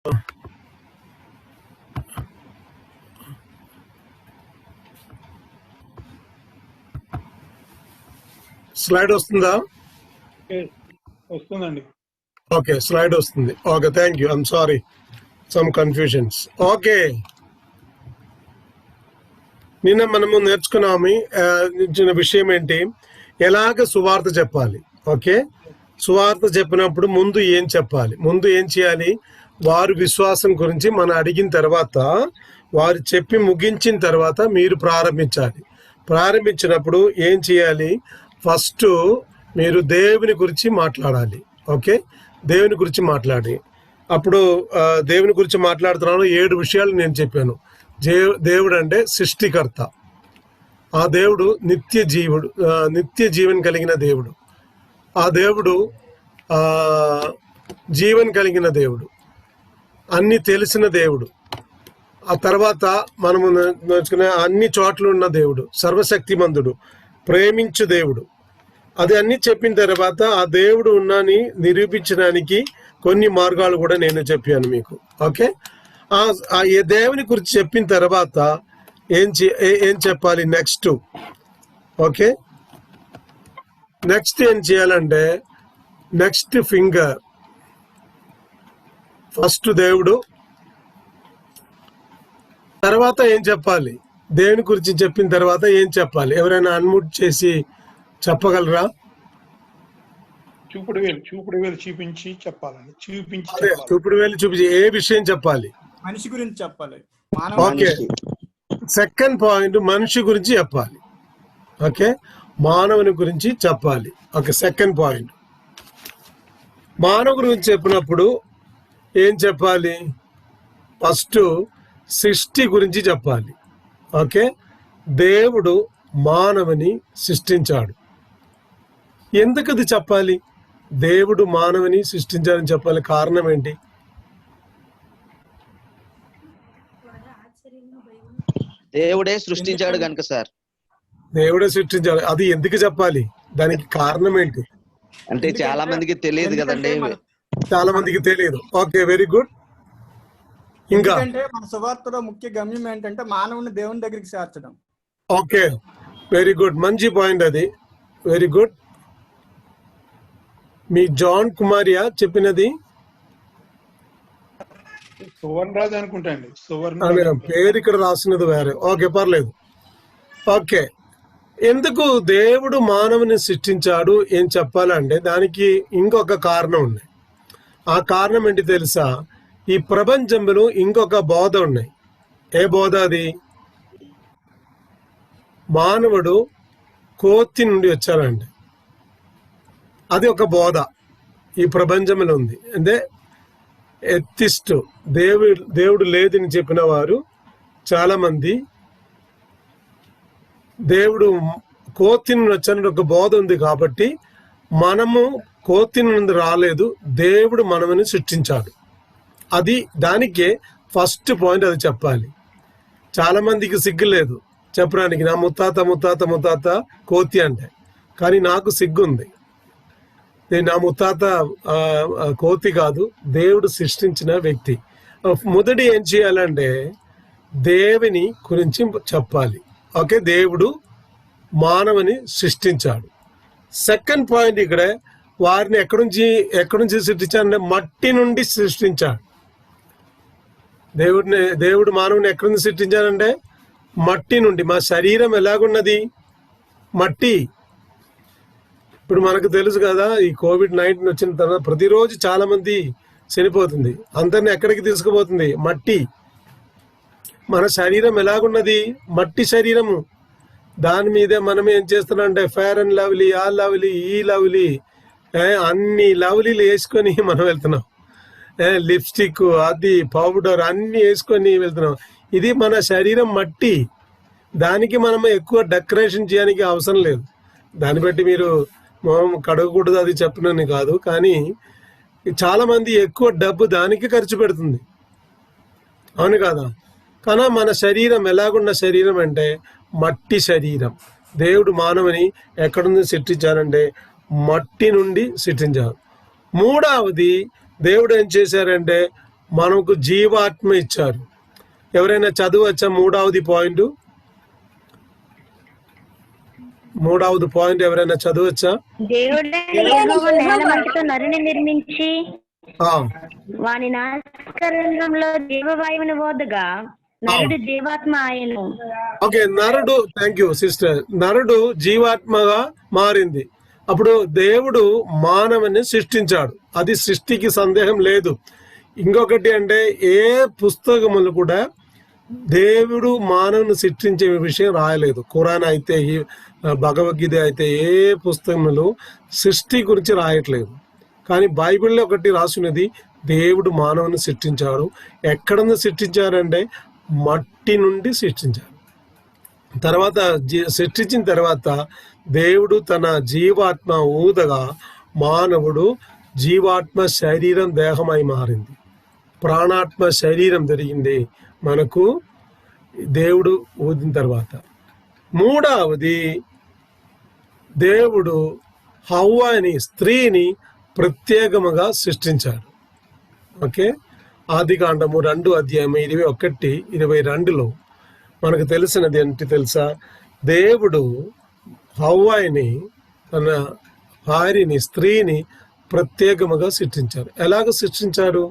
Slide వస్తుందా? వస్తుందండి. Okay, slide వస్తుంది. Okay, thank you. I'm sorry, some confusions. Okay, నిన్న మనము నేర్చుకున్న విషయం ఏంటి? ఎలాగ సువార్త చెప్పాలి. ఓకే, సువార్త చెప్పినప్పుడు ముందు ఏం చెప్పాలి, ముందు ఏం చేయాలి? వారు విశ్వాసం గురించి మనం అడిగిన తర్వాత, వారు చెప్పి ముగించిన తర్వాత మీరు ప్రారంభించాలి. ప్రారంభించినప్పుడు ఏం చేయాలి? ఫస్ట్ మీరు దేవుని గురించి మాట్లాడాలి. ఓకే, దేవుని గురించి మాట్లాడి అప్పుడు దేవుని గురించి మాట్లాడుతున్నాను. 7 విషయాలు నేను చెప్పాను. దేవుడు అంటే సృష్టికర్త. ఆ దేవుడు నిత్య జీవన్ కలిగిన దేవుడు. ఆ దేవుడు జీవన్ కలిగిన దేవుడు, అన్ని తెలిసిన దేవుడు. ఆ తర్వాత మనము నేర్చుకునే అన్ని చోట్ల ఉన్న దేవుడు, సర్వశక్తిమంతుడు, ప్రేమించు దేవుడు. అది అన్ని చెప్పిన తర్వాత ఆ దేవుడు ఉన్నాని నిరూపించడానికి కొన్ని మార్గాలు కూడా నేను చెప్పాను మీకు. ఓకే, ఆ దేవుని గురించి చెప్పిన తర్వాత ఏం చెప్పాలి నెక్స్ట్? ఓకే, నెక్స్ట్ ఏం చేయాలంటే నెక్స్ట్ ఫింగర్, ఫస్ట్ దేవుడు, తర్వాత ఏం చెప్పాలి? దేవుని గురించి చెప్పిన తర్వాత ఏం చెప్పాలి? ఎవరైనా అన్మ్యూట్ చేసి చెప్పగలరా? చూపుడు వేలు చూపించి చెప్పాలండి. చూపుడు వేలు చూపించి ఏ విషయం చెప్పాలి? మనిషి గురించి చెప్పాలి. ఓకే, సెకండ్ పాయింట్ మనిషి గురించి చెప్పాలి. ఓకే, మానవుని గురించి చెప్పాలి. ఓకే, సెకండ్ పాయింట్ మానవు గురించి చెప్పినప్పుడు ఏం చెప్పాలి? ఫస్ట్ సృష్టి గురించి చెప్పాలి. ఓకే, దేవుడు మానవుని సృష్టించాడు. ఎందుకు అది చెప్పాలి? దేవుడు మానవుని సృష్టించాలని చెప్పాలి. కారణం ఏంటి? దేవుడే సృష్టించాడు కనుక సార్. దేవుడే సృష్టించాడు, అది ఎందుకు చెప్పాలి? దానికి కారణం ఏంటి? అంటే చాలా మందికి తెలియదు కదండి. చాలా మందికి తెలియదు. Okay, very good. ఇంకా మన సువార్తలో ముఖ్య గమ్యం ఏంటంటే మానవుని దేవుని దగ్గరికి చేర్చడం. ఓకే, వెరీ గుడ్, మంచి పాయింట్ అది. Very good. మీ జాన్ కుమారియా చెప్పినది? సువర్ణ రాజు అనుకుంటా అండి. పేరు ఇక్కడ రాసినది వేరే. ఓకే, పర్లేదు. ఓకే, ఎందుకు దేవుడు మానవుని సృష్టించాడు ఏం చెప్పాలంటే దానికి ఇంకొక కారణం ఉంది. ఆ కారణం ఏంటి తెలుసా? ఈ ప్రపంచంలో ఇంకొక బోధ ఉన్నాయి. ఏ బోధ అది? మానవుడు కోతి నుండి వచ్చాడండి. అది ఒక బోధ ఈ ప్రపంచంలో ఉంది. అంటే ఎథిస్ట్, దేవుడు లేదని చెప్పిన వారు చాలా మంది దేవుడు కోతి నుండి వచ్చానని ఒక బోధ ఉంది. కాబట్టి మనము కోతి నుండి రాలేదు, దేవుడు మనమని సృష్టించాడు. అది దానికే ఫస్ట్ పాయింట్ అది చెప్పాలి. చాలా మందికి సిగ్గు లేదు చెప్పడానికి, నా ముత్తాత కోతి అంటే. కానీ నాకు సిగ్గు ఉంది. నా ముత్తాత కోతి కాదు, దేవుడు సృష్టించిన వ్యక్తి. మొదటి ఏం చేయాలంటే దేవుని గురించి చెప్పాలి. ఓకే, దేవుడు మానవుని సృష్టించాడు. సెకండ్ పాయింట్ ఇక్కడ వారిని ఎక్కడి నుంచి సృష్టించాడంటే మట్టి నుండి సృష్టించాడు. దేవుడు మానవుని ఎక్కడి నుంచి సృష్టించాడంటే మట్టి నుండి. మా శరీరం ఎలాగున్నది? మట్టి. ఇప్పుడు మనకు తెలుసు కదా, ఈ COVID-19 వచ్చిన తర్వాత ప్రతిరోజు చాలా మంది చనిపోతుంది. అందరిని ఎక్కడికి తీసుకుపోతుంది? మట్టి. మన శరీరం ఎలాగున్నది? మట్టి శరీరము. దాని మీదే మనం ఏం చేస్తున్నాం అంటే ఫేర్ అండ్ లవ్లీ, ఆ లవ్లీ, ఈ లవ్లీ, అన్ని లవ్లీలు వేసుకొని మనం వెళ్తున్నాం. లిప్స్టిక్, అది పౌడర్ అన్ని వేసుకొని వెళ్తున్నాం. ఇది మన శరీరం మట్టి. దానికి మనం ఎక్కువ డెకరేషన్ చేయడానికి అవసరం లేదు. దాన్ని బట్టి మీరు మొహం కడగకూడదు అది చెప్పినని కాదు, కానీ చాలా మంది ఎక్కువ డబ్బు దానికి ఖర్చు పెడుతుంది. అవును కదా? కానీ మన శరీరం ఎలాగున్న శరీరం అంటే మట్టి శరీరం. దేవుడు మానవుని ఎక్కడి నుంచి సృష్టించారంటే మట్టి నుండి సృష్టించారు. మూడవది దేవుడు ఏం చేశారంటే మనకు జీవాత్మ ఇచ్చారు. ఎవరైనా చదవచ్చా? మూడవది పాయింట్ ఎవరైనా చదవచ్చా? దేవుడే యెహోవా నేలమట్టితో నరుని నిర్మించి ఆ, వాని నాసికారంధ్రంలో జీవవాయువుని వదగా నరుడు జీవాత్మ ఆయను. ఓకే, నరుడు, థ్యాంక్ యూ సిస్టర్, నరుడు జీవాత్మగా మారింది. అప్పుడు దేవుడు మానవుని సృష్టించాడు, అది సృష్టికి సందేహం లేదు. ఇంకొకటి అంటే ఏ పుస్తకములు కూడా దేవుడు మానవుని సృష్టించే విషయం రాయలేదు. ఖురాన్ అయితే, భగవద్గీత అయితే ఏ పుస్తకములు సృష్టి గురించి రాయట్లేదు. కానీ బైబిల్లో ఒకటి రాసున్నది, దేవుడు మానవుని సృష్టించాడు. ఎక్కడ నుంచి సృష్టించారంటే మట్టి నుండి సృష్టించాడు. తర్వాత సృష్టించిన తర్వాత దేవుడు తన జీవాత్మ ఊదగా మానవుడు జీవాత్మ శరీరం దేహమై మారింది, ప్రాణాత్మ శరీరం జరిగింది మనకు దేవుడు ఊదిన తర్వాత. మూడవది, దేవుడు హవ్వని, స్త్రీని ప్రత్యేకముగా సృష్టించాడు. ఓకే, ఆదికాండము 2:21-22 మనకు తెలిసినది ఏంటి తెలుసా? దేవుడు హవ్వని, తన భార్యని, స్త్రీని ప్రత్యేకముగా సృష్టించారు. ఎలాగ సృష్టించారు?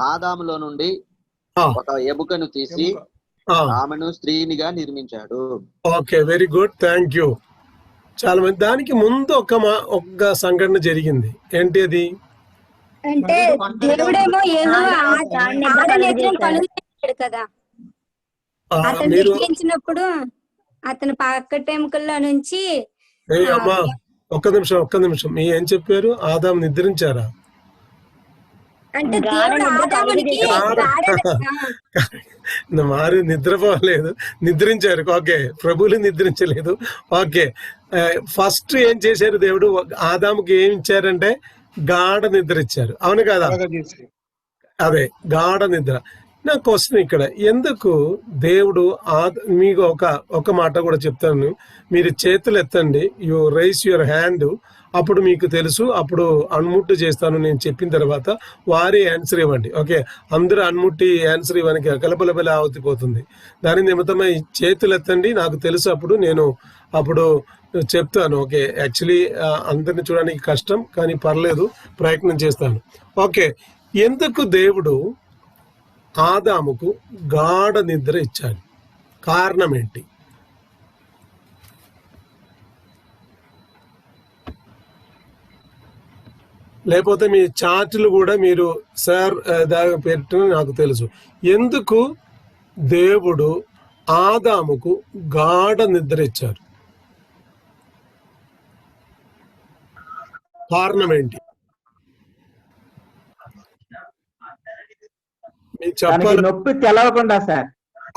ఆదాములో నుండి ఒక ఎముకను తీసి ఆమెను స్త్రీనిగా నిర్మించాడు. Okay, very good, thank you. చాలా మంది. దానికి ముందు ఒక సంఘటన జరిగింది. ఏంటి అది? అంటే దేవుడేమో కదా, అతను నిద్రించినప్పుడు అతను పక్కటెముకల్లో నుంచి. అమ్మా, ఒక్క నిమిషం, మీ ఏం చెప్పారు? ఆదాం నిద్రించారా? అంటే దేవుడు ఆదామునికి మారు నిద్రపోలేదు, నిద్రించారు. ఓకే, ప్రభువులు నిద్రించలేదు. ఓకే, ఫస్ట్ ఏం చేశారు? దేవుడు ఆదాముకి ఏం ఇచ్చారంటే గాఢ నిద్ర ఇచ్చారు, అవును కదా? అదే గాఢ నిద్ర. నా క్వశ్చన్ ఇక్కడ, ఎందుకు దేవుడు మీకు ఒక మాట కూడా చెప్తాను. మీరు చేతులు ఎత్తండి, యు రైస్ యువర్ హ్యాండ్, అప్పుడు మీకు తెలుసు. అప్పుడు అన్ముట్టు చేస్తాను నేను చెప్పిన తర్వాత వారే ఆన్సర్ ఇవ్వండి. ఓకే, అందరూ అన్ముట్టి ఆన్సర్ ఇవ్వడానికి కలపలపల ఆవుతిపోతుంది. దాని నిమిత్తమై చేతులు ఎత్తండి, నాకు తెలుసు, అప్పుడు నేను చెప్తాను. ఓకే, యాక్చువల్లీ అందరిని చూడడానికి కష్టం, కానీ పర్లేదు, ప్రయత్నం చేస్తాను. ఓకే, ఎందుకు దేవుడు ఆదాముకు గాఢ నిద్ర ఇచ్చాడు? కారణం ఏంటి? లేకపోతే మీ చార్టులు కూడా మీరు సార్ పెట్టిన నాకు తెలుసు. ఎందుకు దేవుడు ఆదాముకు గాఢ నిద్ర ఇచ్చారు? కారణం ఏంటి? చెప్పాలి. నొప్పి తెలవకుండా సార్.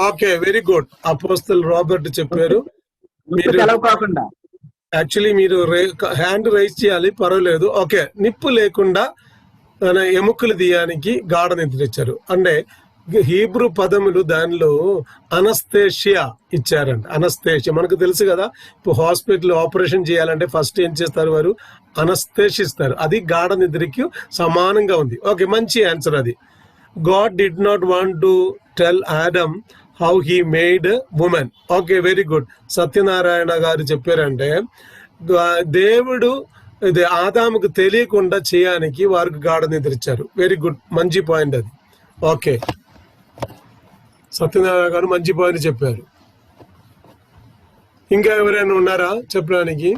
Okay, very good. అపోస్తలు రాబర్ట్ చెప్పారు, మీరు తెలవకుండా యాక్చువల్లీ మీరు హ్యాండ్ రైజ్ చేయాలి, పర్వాలేదు. ఓకే, నిప్పు లేకుండా ఎముకలు తీయడానికి గాఢ నిద్ర ఇచ్చారు. అంటే హీబ్రూ పదములు దానిలో అనస్థేషియా ఇచ్చారంట. అనస్థేషియా మనకు తెలుసు కదా, ఇప్పుడు హాస్పిటల్ ఆపరేషన్ చేయాలంటే ఫస్ట్ ఏం చేస్తారు? వారు అనస్థేషిస్తారు. అది గాఢ నిద్రకి సమానంగా ఉంది. ఓకే, మంచి ఆన్సర్ అది. God did not want to tell Adam how he made woman. Okay, very good. Satyanarayana గారు చెప్పారంటే దేవుడు ఇది ఆదాముకు తెలియకుండా చేయడానికి వారికి గాఢ నిద్ర ఇచ్చారు. వెరీ గుడ్, మంచి పాయింట్ అది. ఓకే, సత్యనారాయణ గారు మంచి పాయింట్ చెప్పారు. ఇంకా ఎవరైనా ఉన్నారా చెప్పడానికి?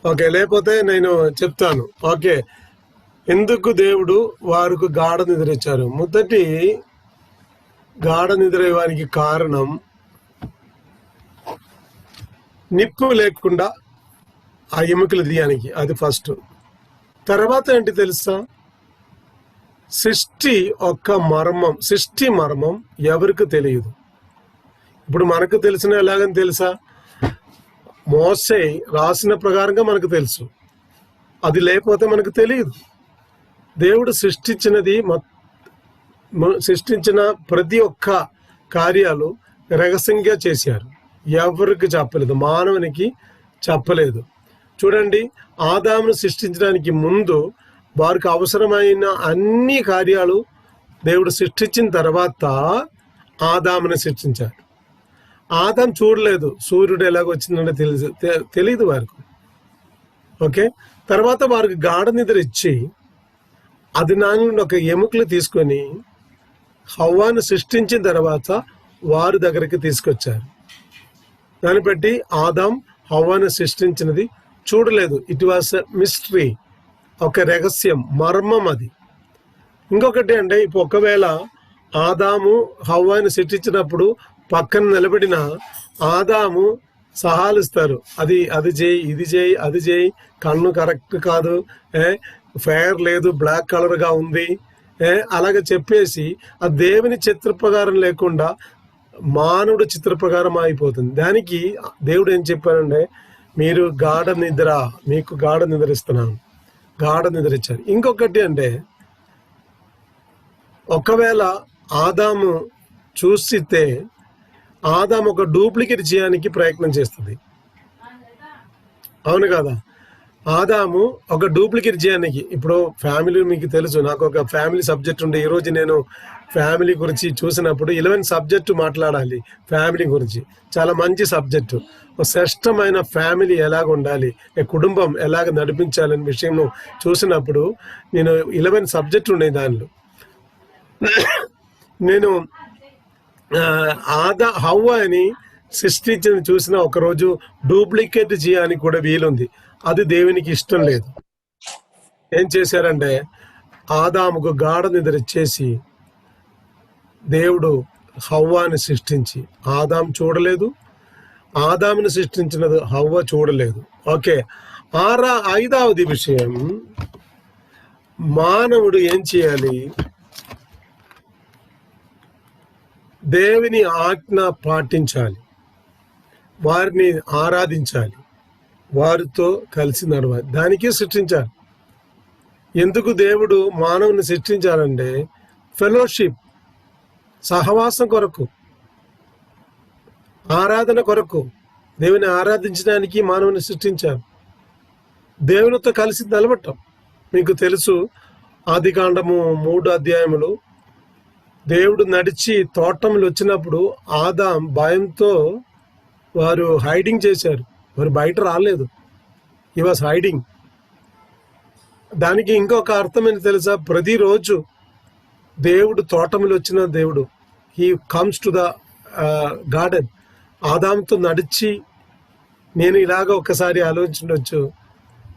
ఓకే, లేకపోతే నేను చెప్తాను. ఓకే, ఎందుకు దేవుడు వారికి గాఢ నిద్ర ఇచ్చారు? మొదటి గాఢ నిద్ర ఇవ్వడానికి కారణం నిప్పు లేకుండా ఆ ఎముకలు తీయడానికి, అది ఫస్ట్. తర్వాత ఏంటి తెలుసా? సృష్టి మర్మం ఎవరికి తెలియదు. ఇప్పుడు మనకు తెలిసిన ఎలాగని తెలుసా? మోసే రాసిన ప్రకారంగా మనకు తెలుసు, అది లేకపోతే మనకు తెలియదు. దేవుడు సృష్టించిన ప్రతి ఒక్క కార్యాలు రహస్యంగా చేశారు, ఎవరికి చెప్పలేదు, మానవునికి చెప్పలేదు. చూడండి, ఆదామును సృష్టించడానికి ముందు వారికి అవసరమైన అన్ని కార్యాలు దేవుడు సృష్టించిన తర్వాత ఆదాముని సృష్టించాడు. ఆదాం చూడలేదు సూర్యుడు ఎలాగొచ్చిందంటే తెలియదు వారికి. ఓకే, తర్వాత వారికి గాఢ నిద్ర ఇచ్చి అది నుండి ఒక ఎముకలు తీసుకొని హవ్వాను సృష్టించిన తర్వాత వారి దగ్గరికి తీసుకొచ్చారు. దాన్ని బట్టి ఆదాం హవ్వాను సృష్టించినది చూడలేదు. ఇట్ వాస్ మిస్టరీ, ఒక రహస్యం, మర్మం అది. ఇంకొకటి అంటే ఇప్పుడు ఒకవేళ ఆదాము హవ్వాను సృష్టించినప్పుడు పక్కన నిలబడిన ఆదాము సహాలిస్తారు, అది చేయి, ఇది చేయి, అది చేయి, కన్ను కరెక్ట్ కాదు, ఫెయిర్ లేదు, బ్లాక్ కలర్గా ఉంది, అలాగే చెప్పేసి ఆ దేవుని చిత్ర ప్రకారం లేకుండా మానవుడు చిత్ర ప్రకారం అయిపోతుంది. దానికి దేవుడు ఏం చెప్పారంటే, మీరు మీకు గాఢ నిద్ర ఇస్తున్నాను, గాఢ నిద్ర ఇచ్చారు. ఇంకొకటి అంటే ఒకవేళ ఆదాము చూసితే ఆదాము ఒక డూప్లికేట్ చేయడానికి ప్రయత్నం చేస్తుంది, అవును కదా? ఆదాము ఒక డూప్లికేట్ చేయడానికి, ఇప్పుడు ఫ్యామిలీ మీకు తెలుసు, నాకు ఒక ఫ్యామిలీ సబ్జెక్ట్ ఉండే. ఈరోజు నేను ఫ్యామిలీ గురించి చూసినప్పుడు 11 సబ్జెక్టు మాట్లాడాలి. ఫ్యామిలీ గురించి చాలా మంచి సబ్జెక్టు. ఒక శ్రేష్టమైన ఫ్యామిలీ ఎలాగ ఉండాలి, కుటుంబం ఎలాగ నడిపించాలనే విషయం చూసినప్పుడు నేను 11 సబ్జెక్టు ఉండే. దానిలో నేను హవ్వని సృష్టించిన చూసిన ఒకరోజు డూప్లికేట్ చేయడానికి కూడా వీలుంది. అది దేవునికి ఇష్టం లేదు. ఏం చేశారంటే ఆదాముకు గాఢ నిద్ర ఇచ్చేసి దేవుడు హవ్వాని సృష్టించి, ఆదాం చూడలేదు, ఆదాముని సృష్టించినది హవ్వ చూడలేదు. ఓకే, 5వది విషయం, మానవుడు ఏం చేయాలి? దేవుని ఆజ్ఞ పాటించాలి, వారిని ఆరాధించాలి, వారితో కలిసి నడవాలి. దానికే సృష్టించాలి. ఎందుకు దేవుడు మానవుని సృష్టించాలంటే ఫెలోషిప్, సహవాసం కొరకు, ఆరాధన కొరకు, దేవుని ఆరాధించడానికి మానవుని సృష్టించారు. దేవునితో కలిసి నిలబడటం. మీకు తెలుసు, ఆదికాండము 3 అధ్యాయములు దేవుడు నడిచి తోటంలో వచ్చినప్పుడు ఆదాం భయంతో వారు హైడింగ్ చేశారు, వారు బయట రాలేదు. He was hiding. దానికి ఇంకొక అర్థం ఏంటి తెలుసా? ప్రతిరోజు దేవుడు తోటంలో వచ్చిన దేవుడు, he comes to the garden. ఆదాంతో నడిచి, నేను ఇలాగ ఒకసారి ఆలోచించవచ్చు,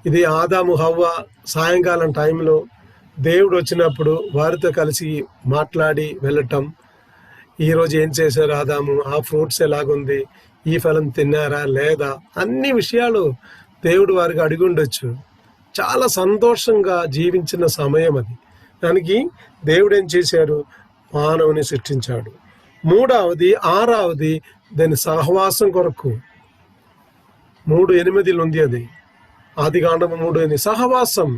ఇది ఆదాము హవ్వ సాయంకాలం టైంలో దేవుడు వచ్చినప్పుడు వారితో కలిసి మాట్లాడి వెళ్ళటం. ఈరోజు ఏం చేశారు ఆదాము, ఆ ఫ్రూట్స్ ఎలాగుంది, ఈ ఫలం తిన్నారా లేదా, అన్ని విషయాలు దేవుడు వారికి అడిగి ఉండొచ్చు. చాలా సంతోషంగా జీవించిన సమయం అది. దానికి దేవుడు ఏం చేశారు? మానవుని సృష్టించాడు. 6వది దాని సహవాసం కొరకు. 3:8 ఉంది అది, ఆదికాండము 3:8. సహవాసం,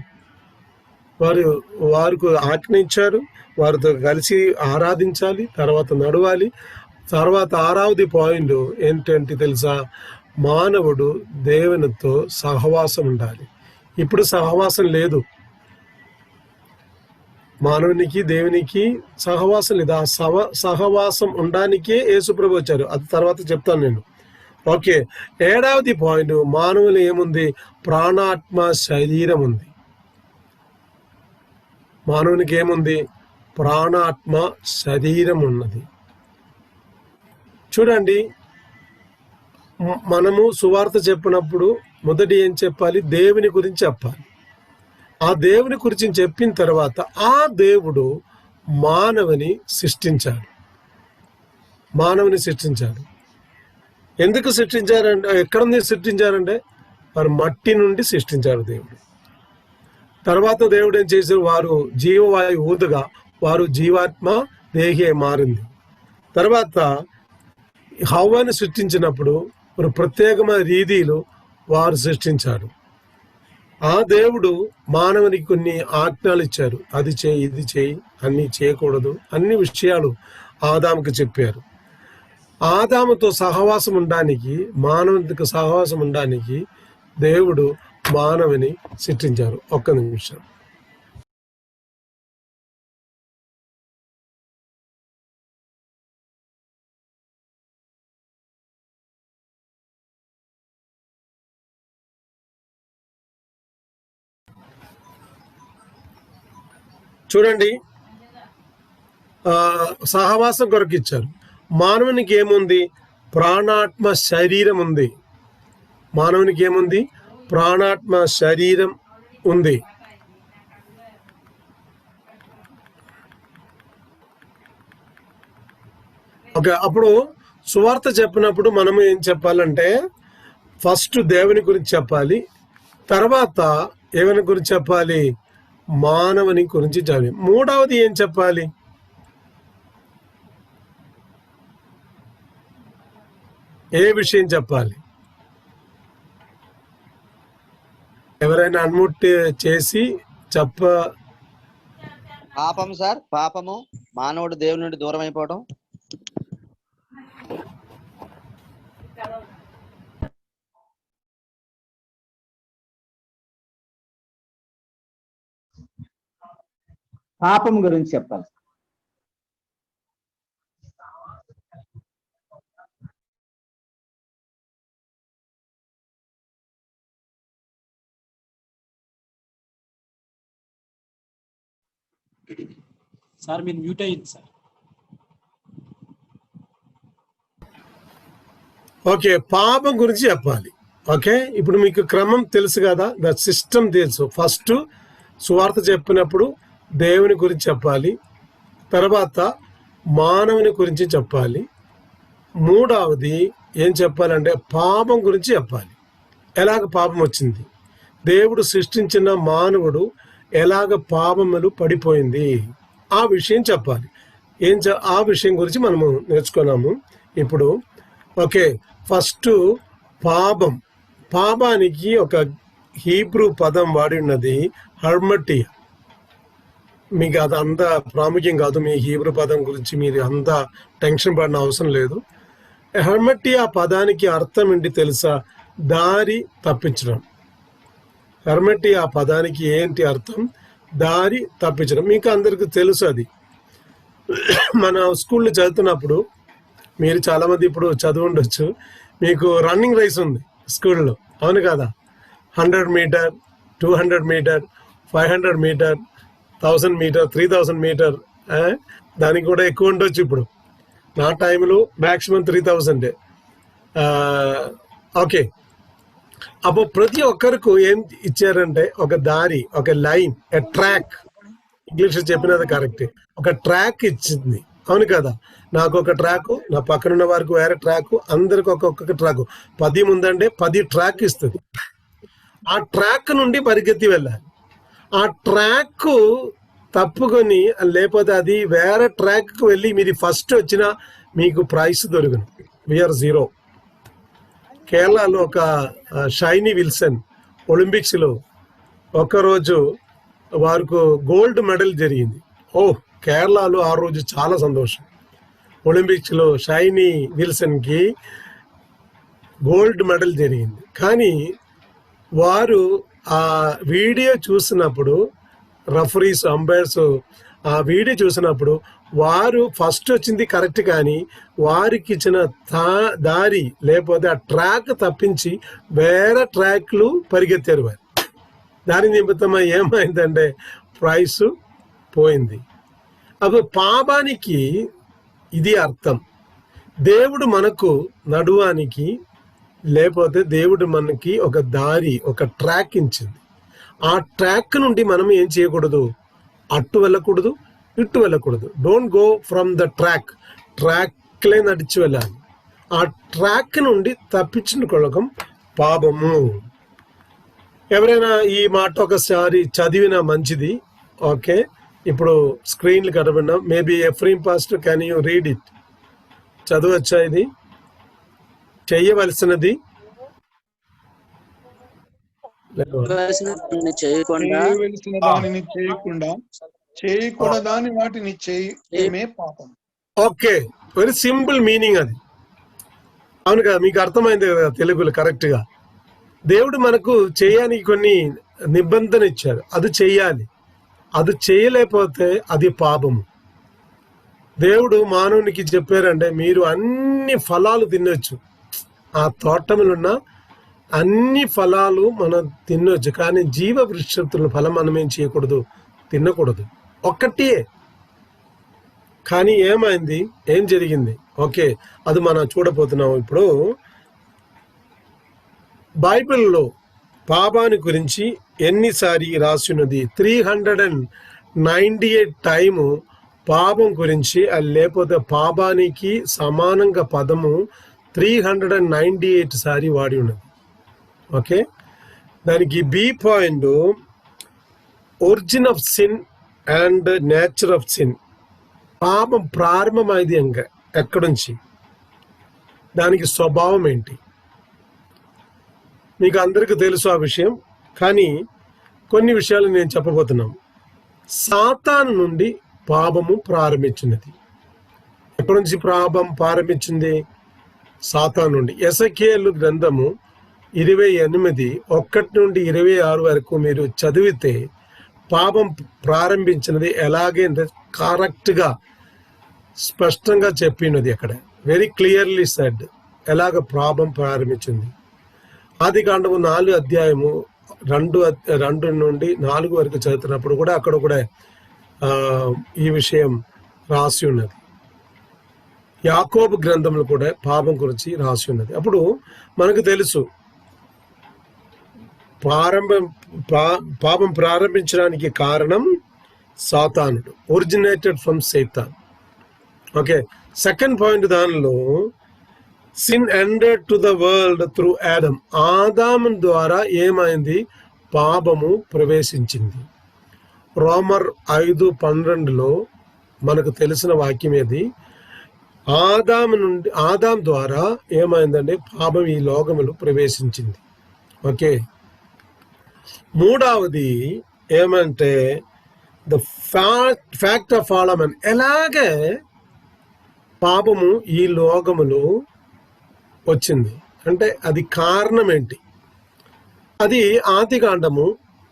వారికి ఆజ్ఞించారు, వారితో కలిసి ఆరాధించాలి, తర్వాత నడవాలి. తర్వాత 6వది పాయింట్ ఏంటంటే తెలుసా? మానవుడు దేవునితో సహవాసం ఉండాలి. ఇప్పుడు సహవాసం లేదు, మానవునికి దేవునికి సహవాసం లేదు. ఆ సహవాసం ఉండడానికే యేసుప్రభు వచ్చారు. అది తర్వాత చెప్తాను నేను. ఓకే, 7వది పాయింట్, మానవులు ఏముంది? ప్రాణాత్మ శరీరం ఉంది. మానవునికి ఏముంది? ప్రాణాత్మ శరీరం ఉన్నది. చూడండి, మనము సువార్త చెప్పినప్పుడు మొదటి ఏం చెప్పాలి? దేవుని గురించి చెప్పాలి. ఆ దేవుని గురించి చెప్పిన తర్వాత ఆ దేవుడు మానవుని సృష్టించాడు. ఎందుకు సృష్టించారంటే, ఎక్కడ నుంచి సృష్టించారంటే వారు మట్టి నుండి సృష్టించారు దేవుడు. తర్వాత దేవుడు ఏం చేశారు? వారు జీవవాయు ఊదుగా వారు జీవాత్మ దేహే మారింది. తర్వాత హవ్వను సృష్టించినప్పుడు ఒక ప్రత్యేకమైన రీతిలో వారు సృష్టించారు. ఆ దేవుడు మానవునికి కొన్ని ఆజ్ఞలు ఇచ్చారు, అది చేయి, ఇది చేయి, అన్ని చేయకూడదు, అన్ని విషయాలు ఆదాముకు చెప్పారు. ఆదాముతో సహవాసం ఉండడానికి, మానవునికి సహవాసం ఉండడానికి దేవుడు మానవుని సృష్టించారు. ఒక్క నిమిషం. చూడండి, సహవాసం కొరకు ఇచ్చారు. మానవునికి ఏముంది? ప్రాణాత్మ శరీరం ఉంది. మానవునికి ఏముంది? ప్రాణాత్మ శరీరం ఉంది. ఓకే, అప్పుడు సువార్త చెప్పినప్పుడు మనము ఏం చెప్పాలంటే ఫస్ట్ దేవుని గురించి చెప్పాలి, తర్వాత ఏమైనా గురించి చెప్పాలి? మానవుని గురించి చెప్పాలి. మూడవది ఏం చెప్పాలి? ఏ విషయం చెప్పాలి? ఎవరైనా అన్ముట్ చేసి పాపం సార్, పాపము, మానవుడు దేవుని నుండి దూరం అయిపోవడం. పాపం గురించి చెప్పాలి. సార్ మీరు మ్యూట్ అయ్యింది సార్. ఓకే, పాపం గురించి చెప్పాలి. ఓకే, ఇప్పుడు మీకు క్రమం తెలుసు కదా, ద సిస్టమ్ తెలుసు. ఫస్ట్ సువార్త చెప్పినప్పుడు దేవుని గురించి చెప్పాలి, తర్వాత మానవుని గురించి చెప్పాలి, మూడవది ఏం చెప్పాలంటే పాపం గురించి చెప్పాలి. ఎలాగ పాపం వచ్చింది, దేవుడు సృష్టించిన మానవుడు ఎలాగ పాపములు పడిపోయింది, ఆ విషయం చెప్పాలి. ఆ విషయం గురించి మనము నేర్చుకున్నాము ఇప్పుడు. ఓకే, ఫస్ట్ పాపానికి ఒక హీబ్రూ పదం వాడి ఉన్నది హర్మటియా. మీకు అది అంత ప్రాముఖ్యం కాదు, మీ హీబ్రూ పదం గురించి మీరు అంత టెన్షన్ పడిన అవసరం లేదు. హర్మటియా పదానికి అర్థం ఏంటి తెలుసా? దారి తప్పించడం. హర్మటియా పదానికి ఏంటి అర్థం? దారి తప్పించడం. మీకు అందరికీ తెలుసు అది. మన స్కూల్లో చదువుతున్నప్పుడు మీరు చాలామంది ఇప్పుడు చదువు ఉండొచ్చు, మీకు రన్నింగ్ రేస్ ఉంది స్కూల్లో, అవును కదా? 100 metre, 200 metre, 500 metre, 1000 metre, 3000 metre, దానికి కూడా ఎక్కువ ఉండొచ్చు. ఇప్పుడు నా టైంలో మ్యాక్సిమం 3000. ఓకే, అప్పుడు ప్రతి ఒక్కరికి ఏం ఇచ్చారంటే ఒక దారి, ఒక లైన్, ఎ ట్రాక్. ఇంగ్లీష్ చెప్పినది కరెక్ట్, ఒక ట్రాక్ ఇచ్చింది, అవును కదా? నాకు ఒక ట్రాకు, నా పక్కనున్న వారికి వేరే ట్రాకు, అందరికి ఒక్కొక్క ట్రాకు. 10 ముందంటే 10 ట్రాక్ ఇస్తుంది. ఆ ట్రాక్ నుండి పరిగెత్తి వెళ్ళాలి. ఆ ట్రాక్ తప్పుకొని లేకపోతే అది వేరే ట్రాక్కి వెళ్ళి మీరు ఫస్ట్ వచ్చినా మీకు ప్రైజ్ దొరుకును. వీఆర్ 0. కేరళలో ఒక షైనీ విల్సన్ ఒలింపిక్స్లో ఒక్కరోజు వారికి గోల్డ్ మెడల్ జరిగింది. కేరళలో ఆ రోజు చాలా సంతోషం. ఒలింపిక్స్లో షైనీ విల్సన్కి గోల్డ్ మెడల్ జరిగింది. కానీ వారు ఆ వీడియో చూసినప్పుడు, రెఫరీస్, అంపైర్స్ ఆ వీడియో చూసినప్పుడు వారు ఫస్ట్ వచ్చింది కరెక్ట్, కానీ వారికి ఇచ్చిన దారి లేకపోతే ఆ ట్రాక్ తప్పించి వేరే ట్రాక్లు పరిగెత్తారు. వారు దాని నిమిత్తమై ఏమైందంటే ప్రైస్ పోయింది. అప్పుడు పాపానికి ఇది అర్థం. దేవుడు మనకు నడువానికి లేకపోతే దేవుడు మనకి ఒక దారి, ఒక ట్రాక్ ఇచ్చింది. ఆ ట్రాక్ నుండి మనం ఏం చేయకూడదు? అటు వెళ్ళకూడదు, ఇటు వెళ్ళకూడదు. డోంట్ గో ఫ్రమ్ ద ట్రాక్లే నడిచి వెళ్ళాలి. ఆ ట్రాక్ నుండి తప్పించుకోవడం పాపము. ఎవరైనా ఈ మాట ఒకసారి చదివినా మంచిది. ఓకే, ఇప్పుడు స్క్రీన్లు కనబడినా maybe Ephraim pastor, can you read it? చదవచ్చా? ఇది చెయ్యవలసినది చేయవలసిన దానిని చేయకుండా చేయకూడదాని వాటిని చేయమే పాపం. ఓకే, వెరీ సింపుల్ మీనింగ్ అది, అవును కదా? మీకు అర్థమైంది కదా తెలుగులో కరెక్ట్గా? దేవుడు మనకు చేయడానికి కొన్ని నిబంధన ఇచ్చారు, అది చెయ్యాలి. అది చేయలేకపోతే అది పాపము. దేవుడు మానవునికి చెప్పారంటే మీరు అన్ని ఫలాలు తినొచ్చు, ఆ తోటములు ఉన్న అన్ని ఫలాలు మనం తినొచ్చు, కానీ జీవ వృక్షతుల ఫలం మనం ఏం చేయకూడదు, తినకూడదు. ఒక్కటే. కానీ ఏమైంది, ఏం జరిగింది? ఓకే, అది మనం చూడబోతున్నాం ఇప్పుడు. బైబిల్లో పాపాన్ని గురించి ఎన్నిసారి రాసి ఉన్నది? 398 టైము పాపం గురించి, అది లేకపోతే పాపానికి సమానంగా పదము 398 సారి వాడి ఉన్నది. ఓకే, దానికి B point origin of sin and nature of sin. పాపం ప్రారంభమైంది ఎక్కడి నుంచి, దానికి స్వభావం ఏంటి, మీకు అందరికీ తెలుసు ఆ విషయం. కానీ కొన్ని విషయాలు నేను చెప్పబోతున్నాను. సాతాను నుండి పాపము ప్రారంభించినది. ఎక్కడి నుంచి పాపం ప్రారంభించింది? సాతాను నుండి. ఎసకేలు గ్రంథము 28 1 నుండి 26 వరకు మీరు చదివితే పాపం ప్రారంభించినది ఎలాగే కరెక్ట్గా స్పష్టంగా చెప్పినది. అక్కడ వెరీ క్లియర్లీ సెడ్ ఎలాగ పాపం ప్రారంభించింది. ఆది కాండము 4 అధ్యాయము 2 నుండి 4 వరకు చదువుతున్నప్పుడు కూడా అక్కడ కూడా ఈ విషయం రాసి ఉన్నది. యాకోబు గ్రంథంలో కూడా పాపం గురించి రాసి ఉన్నది. అప్పుడు మనకు తెలుసు పాపం ప్రారంభించడానికి కారణం సాతానుడు, ఒరిజినేటెడ్ ఫ్రమ్ సైతాన్. ఓకే, సెకండ్ పాయింట్ దానిలో sin ended to the world through Adam. ఆదాము ద్వారా ఏమైంది? పాపము ప్రవేశించింది. రోమర్ 5:12 మనకు తెలిసిన వాక్యం ఏది? ఆదాం ద్వారా ఏమైందంటే పాపం ఈ లోకములు ప్రవేశించింది. ఓకే, మూడవది ఏమంటే ద ఫ్యాక్ట్ ఆఫ్ ఫాలమన్. ఎలాగే పాపము ఈ లోకములు వచ్చింది అంటే అది కారణం ఏంటి? అది ఆది కాండము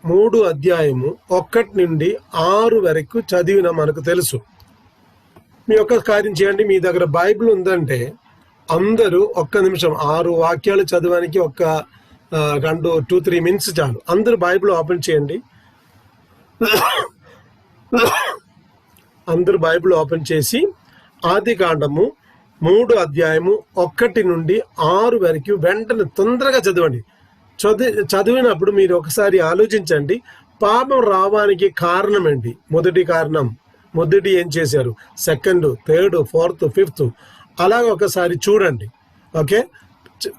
3 అధ్యాయము 1 నుండి 6 వరకు చదివిన మనకు తెలుసు. మీ ఒక్క కార్యం చేయండి, మీ దగ్గర బైబిల్ ఉందంటే అందరూ 1 నిమిషం 6 వాక్యాలు చదవడానికి 2-3 మినిట్స్ చాలు. అందరూ బైబిల్ ఓపెన్ చేయండి. అందరూ బైబిల్ ఓపెన్ చేసి ఆది కాండము 3 అధ్యాయము 1 నుండి 6 వరకు వెంటనే తొందరగా చదవండి. చదివినప్పుడు మీరు ఒకసారి ఆలోచించండి, పాపం రావడానికి కారణం ఏంటి? మొదటి ఏం చేశారు, సెకండ్, థర్డ్, ఫోర్త్, ఫిఫ్త్, అలాగ ఒకసారి చూడండి. ఓకే,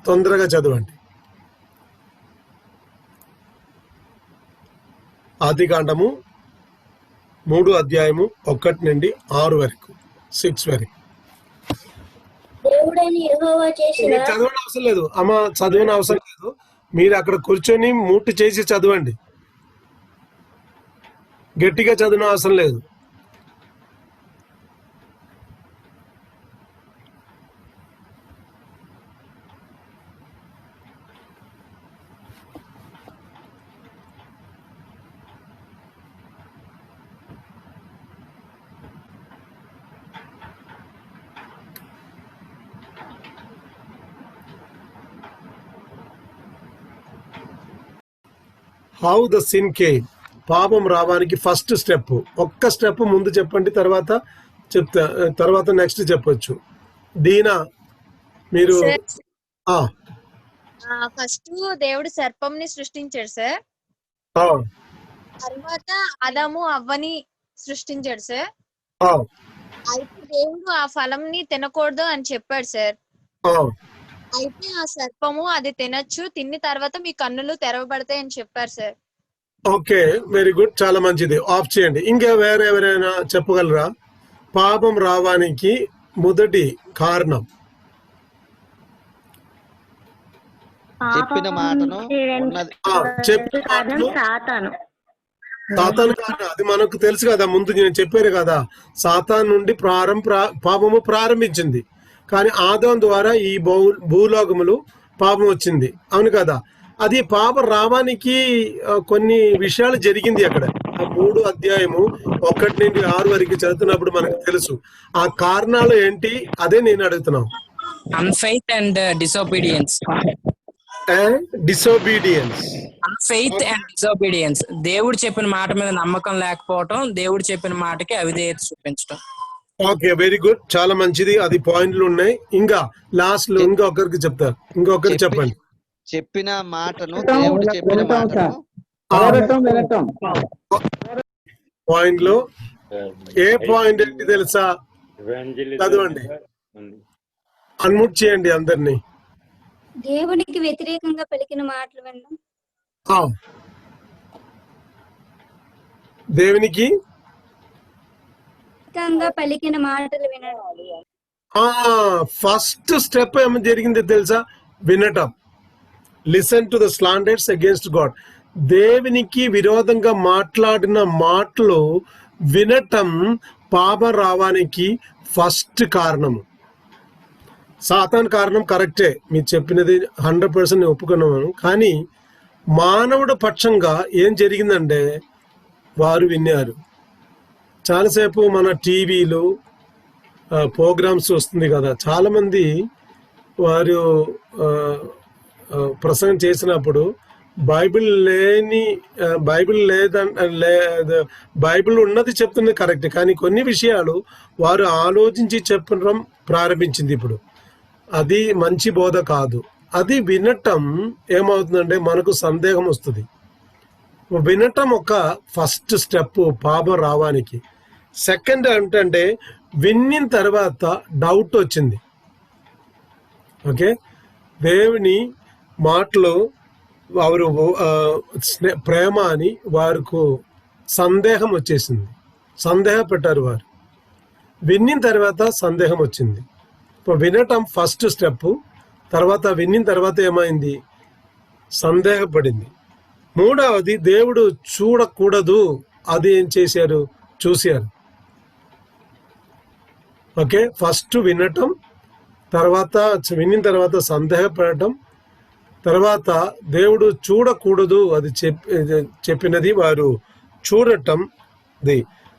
తొందరగా చదవండి. ఆది కాండము 3 అధ్యాయము 1 నుండి 6 వరకు, 6 వరకు. చదవని అవసరం లేదు అమ్మ, చదవని అవసరం లేదు. మీరు అక్కడ కూర్చొని మూటి చేసి చదవండి, గట్టిగా చదవని అవసరం లేదు. How the sin came. పాపం రావడానికి ఫస్ట్ స్టెప్, ఒక్క స్టెప్ ముందు చెప్పండి, తర్వాత నెక్స్ట్ చెప్పొచ్చు. దీనా మీరు ఫస్ట్ దేవుడు సర్పంని సృష్టించాడు సార్. తర్వాత ఆదాము అవ్వని సృష్టించాడు సార్. అయితే దేవుడు ఆ ఫలంని తినకూడదు అని చెప్పాడు సార్. అయితే ఆ సర్పము అది తినొచ్చు, తిన్న తర్వాత మీ కన్నులు తెరవబడతాయి అని చెప్పారు సార్. ఓకే, వెరీ గుడ్, చాలా మంచిది. ఆఫ్ చేయండి. ఇంకా వేరే ఎవరైనా చెప్పగలరా? పాపం రావడానికి మొదటి కారణం చెప్పిన మాటను సాతాను కారణం. అది మనకు తెలుసు కదా, ముందు నేను చెప్పాను కదా, సాతాను నుండి పాపము ప్రారంభించింది. కానీ ఆదాము ద్వారా ఈ భూలోకములు పాపం వచ్చింది, అవును కదా. అది పాపం రావడానికి కొన్ని విషయాలు జరిగింది అక్కడ. ఆ 3 అధ్యాయము 1 నుండి 6 వరకు చదువుతున్నప్పుడు మనకు తెలుసు ఆ కారణాలు ఏంటి, అదే నేను అడుగుతున్నాను. Unfaith and disobedience. Disobedience. Unfaith and disobedience. దేవుడు చెప్పిన మాట మీద నమ్మకం లేకపోవటం, దేవుడు చెప్పిన మాటకి అవిధేయత చూపించడం. ఓకే, వెరీ గుడ్, చాలా మంచిది. అది పాయింట్లు ఉన్నాయి. ఇంకా లాస్ట్ లో ఇంకొకరికి చెప్తారు. ఇంకొకరు చెప్పండి. చెప్పిన మాటను, దేవుడు చెప్పిన మాటను పాయింట్ లో ఏ పాయింట్ ఏంటి తెలుసా? చదవండి, అన్మ్యూట్ చేయండి అందరినీ. దేవునికి వ్యతిరేకంగా పలికిన మాటలు వినడం. దేవునికి వ్యతిరేకంగా పలికిన మాటలు వినడం. ఫస్ట్ స్టెప్ ఏమో జరిగింది తెలుసా? వినటం. Listen to the slanders against God. దేవునికి విరోధంగా మాట్లాడిన మాటలు వినటం పాపం రావడానికి ఫస్ట్ కారణము. సాతాన్ కారణం కరెక్టే, మీరు చెప్పినది 100% ఒప్పుకున్నాను. కానీ మానవుడు పక్షంగా ఏం జరిగిందంటే వారు విన్నారు. చాలాసేపు మన టీవీలో ప్రోగ్రామ్స్ వస్తుంది కదా, చాలామంది వారు ప్రసంగం చేసినప్పుడు బైబిల్ బైబిల్ ఉన్నది చెప్తుంది కరెక్ట్, కానీ కొన్ని విషయాలు వారు ఆలోచించి చెప్పడం ప్రారంభించింది. ఇప్పుడు అది మంచి బోధ కాదు. అది వినటం ఏమవుతుందంటే మనకు సందేహం వస్తుంది. వినటం ఒక ఫస్ట్ స్టెప్ పాపం రావడానికి. సెకండ్ ఏంటంటే విన్న తర్వాత డౌట్ వచ్చింది. ఓకే, దేవుని మాటలు వారు ప్రేమ అని వారికి సందేహం వచ్చేసింది. సందేహపెట్టారు వారు. విన్న తర్వాత సందేహం వచ్చింది. వినటం ఫస్ట్ స్టెప్. తర్వాత విన్న తర్వాత ఏమైంది? సందేహపడింది. మూడవది దేవుడు చూడకూడదు, అది ఏం చేశారు? చూశారు. ఓకే, ఫస్ట్ వినటం, తర్వాత విన్న తర్వాత సందేహపడటం, తర్వాత దేవుడు చూడకూడదు అది చెప్పినది వారు చూడటం.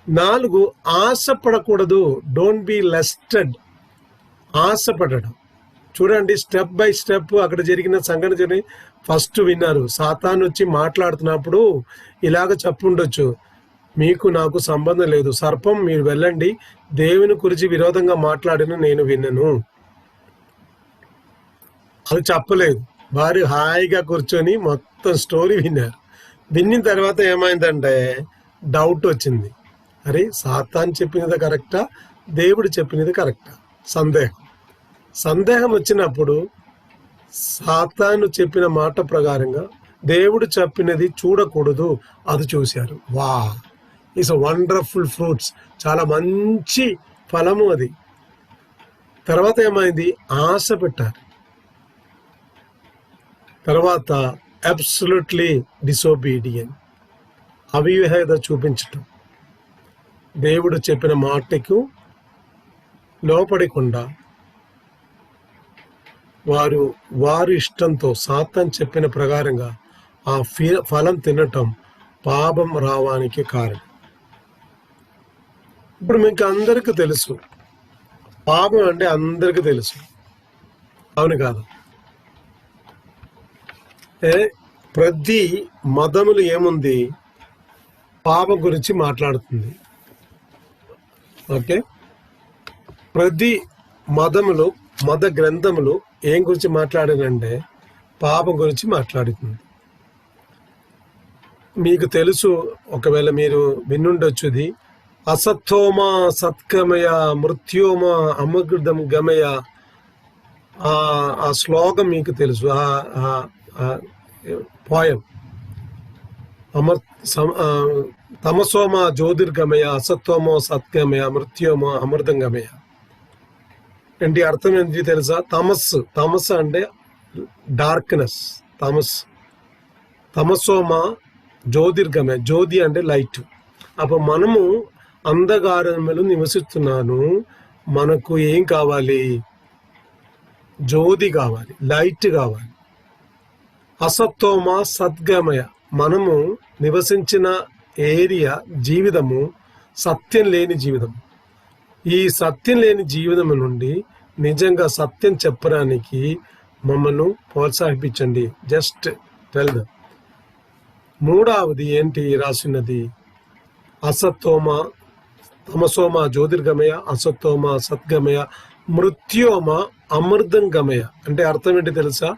4 ఆశపడకూడదు. Don't be లస్టెడ్. ఆశపడటం. చూడండి, స్టెప్ బై స్టెప్ అక్కడ జరిగిన సంఘటన. ఫస్ట్ విన్నారు. సాతాను వచ్చి మాట్లాడుతున్నప్పుడు ఇలాగ చెప్పుండొచ్చు, మీకు నాకు సంబంధం లేదు, సర్పం మీరు వెళ్ళండి, దేవుని గురించి విరోధంగా మాట్లాడిన నేను విన్నను. అది చెప్పలేదు. వారు హాయిగా కూర్చొని మొత్తం స్టోరీ విన్నారు. విన్న తర్వాత ఏమైందంటే డౌట్ వచ్చింది. అరే, సాతాను చెప్పినది కరెక్టా, దేవుడు చెప్పినది కరెక్టా? సందేహం వచ్చినప్పుడు సాతాను చెప్పిన మాట ప్రకారంగా దేవుడు చెప్పినది చూడకూడదు, అది చూశారు. వా, ఇట్స్ వండర్ఫుల్ ఫ్రూట్స్. చాలా మంచి ఫలము అది. తర్వాత ఏమైంది? ఆశ పెట్టారు. తర్వాత అబ్సల్యూట్లీ డిసోబీడియన్, అవిధేయత చూపించటం. దేవుడు చెప్పిన మాటకు లోపడకుండా వారి ఇష్టంతో సాతాను చెప్పిన ప్రకారంగా ఆ ఫలం తినటం పాపం రావడానికి కారణం. ఇప్పుడు మీకు అందరికీ తెలుసు, పాపం అంటే అందరికీ తెలుసు, అవును కాదు? ప్రతి మతములు ఏముంది? పాపం గురించి మాట్లాడుతుంది. ఓకే, ప్రతి మతములు, మత గ్రంథములు ఏం గురించి మాట్లాడారంటే పాపం గురించి మాట్లాడుతుంది. మీకు తెలుసు, ఒకవేళ మీరు వినుండొచ్చుది, అసత్తోమా సత్కమయ మృత్యోమా అమృతం గమయ. ఆ శ్లోకం మీకు తెలుసు, పోయం. తమసోమ జ్యోతిర్గమయ, అసత్తోమో సత్గమయ, మృత్యోమో అమృతం గమయ. ఏంటి అర్థం ఏంటి తెలుసా? తమస్ అంటే డార్క్నెస్, తమసోమ జ్యోతిర్గమయ, జ్యోతి అంటే లైట్. అప్పుడు మనము అంధకారంలో నివసిస్తున్నాను, మనకు ఏం కావాలి? జ్యోతి కావాలి, లైట్ కావాలి. అసత్తోమ సద్గమయ. మనము నివసించిన ఏరియా జీవితము సత్యం లేని జీవితం. ఈ సత్యం లేని జీవితం నుండి నిజంగా సత్యం చెప్పడానికి మమ్మల్ని ప్రోత్సాహించండి. Just tell them. మూడవది ఏంటి రాసినది? అసత్తోమ తమసోమ జ్యోతిర్గమయ, అసత్తోమ సద్గమయ, మృత్యోమ అమృతం గమయ. అంటే అర్థం ఏంటి తెలుసా?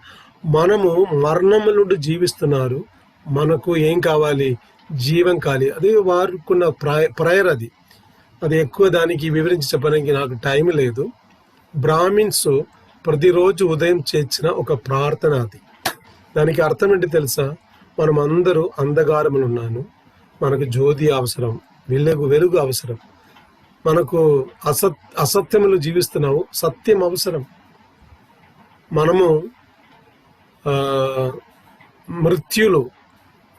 మనము మరణము నుండి జీవిస్తున్నారు, మనకు ఏం కావాలి? జీవం కావాలి. అది వారుకున్న ప్రేయర్. అది ఎక్కువ దానికి వివరించి చెప్పడానికి నాకు టైం లేదు. బ్రాహ్మిన్స్ ప్రతిరోజు ఉదయం చేసిన ఒక ప్రార్థన అది. దానికి అర్థం ఏంటి తెలుసా? మనం అందరూ అంధకారములు ఉన్నాను, మనకు జ్యోతి అవసరం, వెలుగు అవసరం. మనకు అసత్యములు జీవిస్తున్నావు, సత్యం అవసరం. మనము మృత్యులు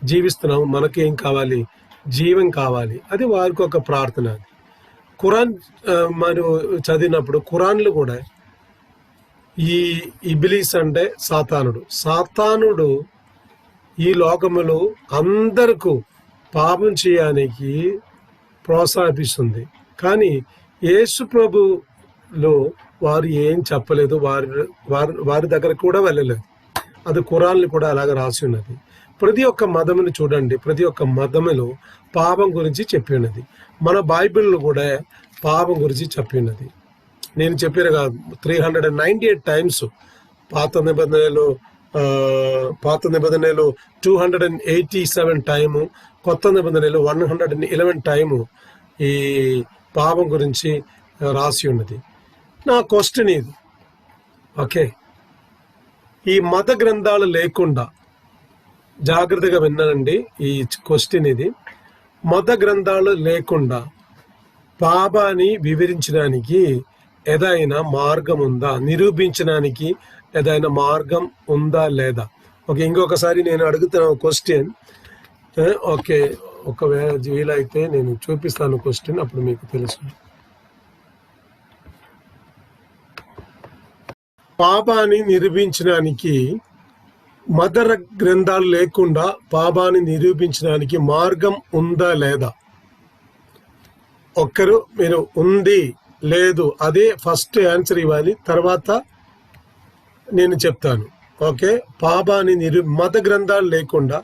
జీవిస్తున్నాము, మనకేం కావాలి? జీవం కావాలి. అది వారికి ఒక ప్రార్థన. అది ఖురాన్ మనం చదివినప్పుడు ఖురాన్లు కూడా ఈ ఇబ్లీస్ అంటే సాతానుడు ఈ లోకములో అందరికీ పాపం చేయడానికి ప్రోత్సాహిస్తుంది. కానీ యేసు ప్రభులో వారు ఏం చెప్పలేదు, వారి దగ్గర కూడా వెళ్ళలేదు. అది ఖురాన్లు కూడా అలాగ రాసి ఉన్నది. ప్రతి ఒక్క మతమును చూడండి, ప్రతి ఒక్క మతములో పాపం గురించి చెప్పి ఉన్నది. మన బైబిల్లో కూడా పాపం గురించి చెప్పి ఉన్నది. నేను చెప్పాను కదా, 398 టైమ్స్ పాత నిబంధనలు 287 టైము, కొత్త నిబంధనలు 111 టైము ఈ పాపం గురించి రాసి ఉన్నది. నా క్వశ్చన్ ఇది. ఓకే, ఈ మత గ్రంథాలు లేకుండా జాగ్రత్తగా విన్నానండి. ఈ క్వశ్చన్ ఇది. మత గ్రంథాలు లేకుండా పాపాన్ని వివరించడానికి ఏదైనా మార్గం ఉందా? నిరూపించడానికి ఏదైనా మార్గం ఉందా లేదా? ఓకే, ఇంకొకసారి నేను అడుగుతున్న క్వశ్చన్. ఓకే, ఒకవేళ వీలైతే నేను చూపిస్తాను క్వశ్చన్, అప్పుడు మీకు తెలుసు. పాపాన్ని నిరూపించడానికి మత గ్రంథాలు లేకుండా పాపాన్ని నిరూపించడానికి మార్గం ఉందా లేదా? ఒక్కరు మీరు ఉంది లేదు అదే ఫస్ట్ ఆన్సర్ ఇవ్వాలి, తర్వాత నేను చెప్తాను. ఓకే, మత గ్రంథాలు లేకుండా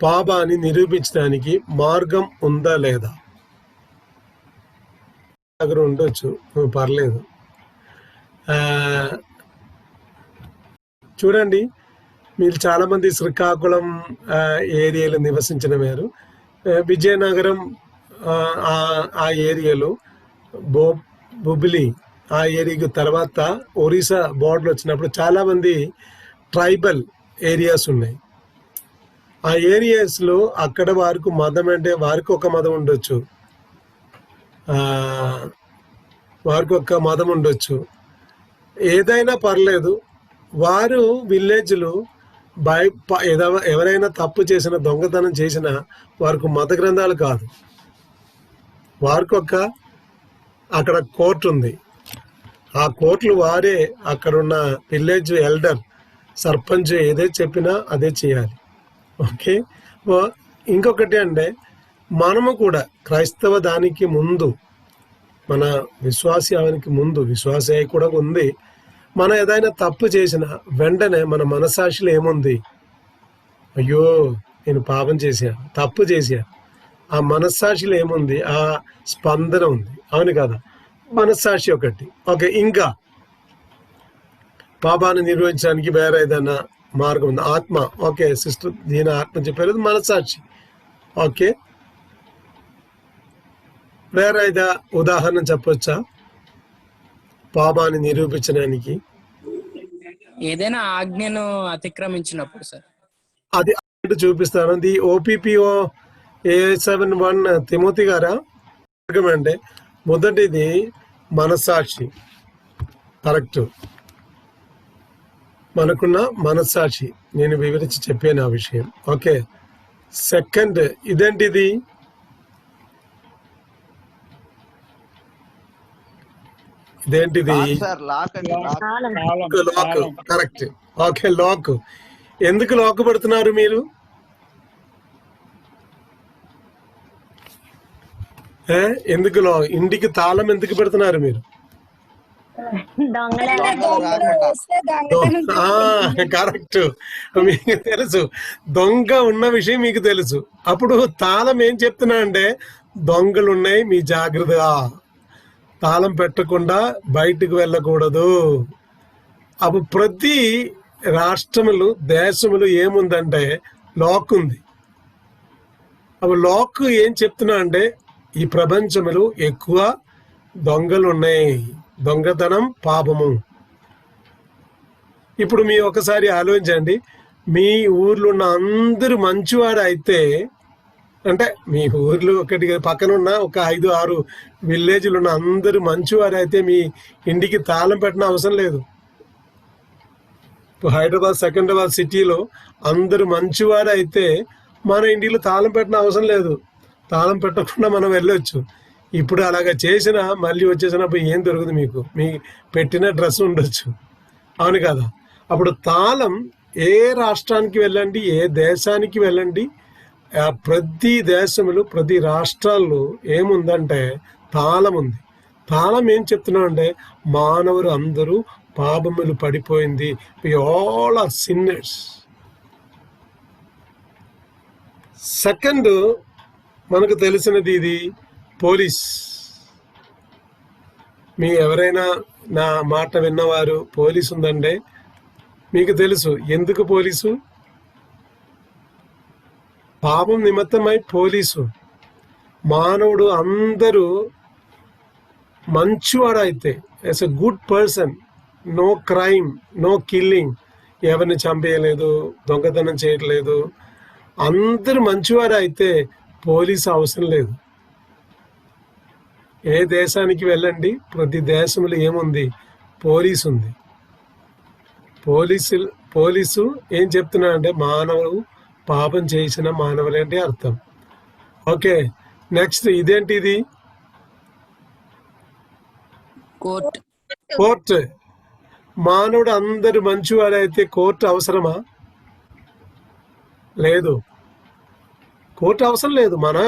పాపాన్ని నిరూపించడానికి మార్గం ఉందా లేదా? దగ్గర ఉండొచ్చు, పర్లేదు. చూడండి, మీరు చాలామంది శ్రీకాకుళం ఏరియాలో నివసించిన వారు, విజయనగరం ఆ ఏరియాలో, బొబ్బిలి ఆ ఏరియాకి తర్వాత ఒరిస్సా బోర్డర్ వచ్చినప్పుడు చాలామంది ట్రైబల్ ఏరియాస్ ఉన్నాయి. ఆ ఏరియాస్లో అక్కడ వారికి మతం అంటే వారికి ఒక మతం ఉండొచ్చు, ఏదైనా పర్లేదు. వారు విలేజ్లో ఎవరైనా తప్పు చేసిన, దొంగతనం చేసిన వారికి మత గ్రంథాలు కాదు, వారికి అక్కడ కోర్టు ఉంది. ఆ కోర్టులు వారే అక్కడున్న విలేజ్ ఎల్డర్, సర్పంచ్ ఏదైతే చెప్పినా అదే చేయాలి. ఓకే, ఇంకొకటి అంటే మనము కూడా క్రైస్తవ దానికి ముందు, మన విశ్వాసానికి ముందు, విశ్వాస కూడా ఉంది, మనం ఏదైనా తప్పు చేసిన వెంటనే మన మనసాక్షిలో ఏముంది? అయ్యో నేను పాపం చేశాను, తప్పు చేశాను. ఆ మనస్సాక్షిలో ఏముంది? ఆ స్పందన ఉంది, అవును కదా? మనస్సాక్షి ఒకటి. ఓకే, ఇంకా పాపాన్ని నిర్వహించడానికి వేరే ఏదైనా మార్గం ఉంది? ఆత్మ. ఓకే, సిస్టర్ దీని ఆత్మ చెప్పారు, మనస్సాక్షి. ఓకే, వేరే ఏదా ఉదాహరణ చెప్పొచ్చా పాపాన్ని నిరూపించడానికి? ఏదైనా ఆజ్ఞను అతిక్రమించినప్పుడు సార్, అది చూపిస్తాను. ది OPPO A71 తిమోతి గారా? అంటే మొదటిది మనస్సాక్షి, కరెక్ట్. మనకున్న మనస్సాక్షి నేను వివరించి చెప్పాను ఆ విషయం. ఓకే, సెకండ్ ఇదేంటిది? సార్ లాక్ అండి, lock. Lock, correct. Okay, lock. ఎందుకు లోకపడుతున్నారు మీరు? ఎందుకు ఇంటికి తాళం ఎందుకు పెడుతున్నారు మీరు? కరెక్ట్, మీకు తెలుసు దొంగ ఉన్న విషయం మీకు తెలుసు. అప్పుడు తాళం ఏం చెప్తున్నా అంటే దొంగలు ఉన్నాయి, మీ జాగ్రత్తగా తాళం పెట్టకుండా బయటకు వెళ్ళకూడదు. అప్పుడు ప్రతి రాష్ట్రములు దేశములు ఏముందంటే లాక్ ఉంది. అప్పుడు లాక్ ఏం చెప్తున్నా అంటే ఈ ప్రపంచములు ఎక్కువ దొంగలు ఉన్నాయి, దొంగతనం పాపము. ఇప్పుడు మీ ఒకసారి ఆలోచించండి, మీ ఊర్లో ఉన్న అందరూ మంచివాడు అయితే, అంటే మీ ఊర్లో ఒకటి పక్కన ఉన్న ఒక 5-6 విలేజ్లు ఉన్న అందరూ మంచివారు అయితే మీ ఇంటికి తాళం పెట్టిన అవసరం లేదు. హైదరాబాద్ సికింద్రాబాద్ సిటీలో అందరూ మంచివారు అయితే మన ఇంటిలో తాళం పెట్టిన అవసరం లేదు, తాళం పెట్టకుండా మనం వెళ్ళొచ్చు. ఇప్పుడు అలాగ చేసిన మళ్ళీ వచ్చేసినప్పుడు ఏం దొరకదు మీకు, మీ పెట్టిన డ్రెస్ ఉండొచ్చు, అవును కదా? అప్పుడు తాళం ఏ రాష్ట్రానికి వెళ్ళండి, ఏ దేశానికి వెళ్ళండి, ప్రతి దేశములు ప్రతి రాష్ట్రాల్లో ఏముందంటే తాళం ఉంది. తాళం ఏం చెప్తున్నా అంటే మానవులు అందరూ పాపములు పడిపోయింది, we all are sinners. Second మనకు తెలిసినది ఇది పోలీస్. మీ ఎవరైనా నా మాట విన్నవారు పోలీసు ఉందంటే మీకు తెలుసు ఎందుకు పోలీసు? పాపం నిమిత్తమై పోలీసు. మానవుడు అందరూ మంచివాడైతే, as a good person, no crime, no killing, ఎవరిని చంపేయలేదు, దొంగతనం చేయట్లేదు, అందరూ మంచివారు అయితే పోలీసు అవసరం లేదు. ఏ దేశానికి వెళ్ళండి ప్రతి దేశంలో ఏముంది? పోలీసు ఉంది. పోలీసు ఏం చెప్తున్నా అంటే మానవుడు పాపం చేసిన మానవులేంటి అర్థం. ఓకే, నెక్స్ట్ ఇదేంటి? ఇది కోర్టు. మానవుడు అందరు మంచివాడైతే కోర్టు అవసరమా? లేదు, కోర్టు అవసరం లేదు. మన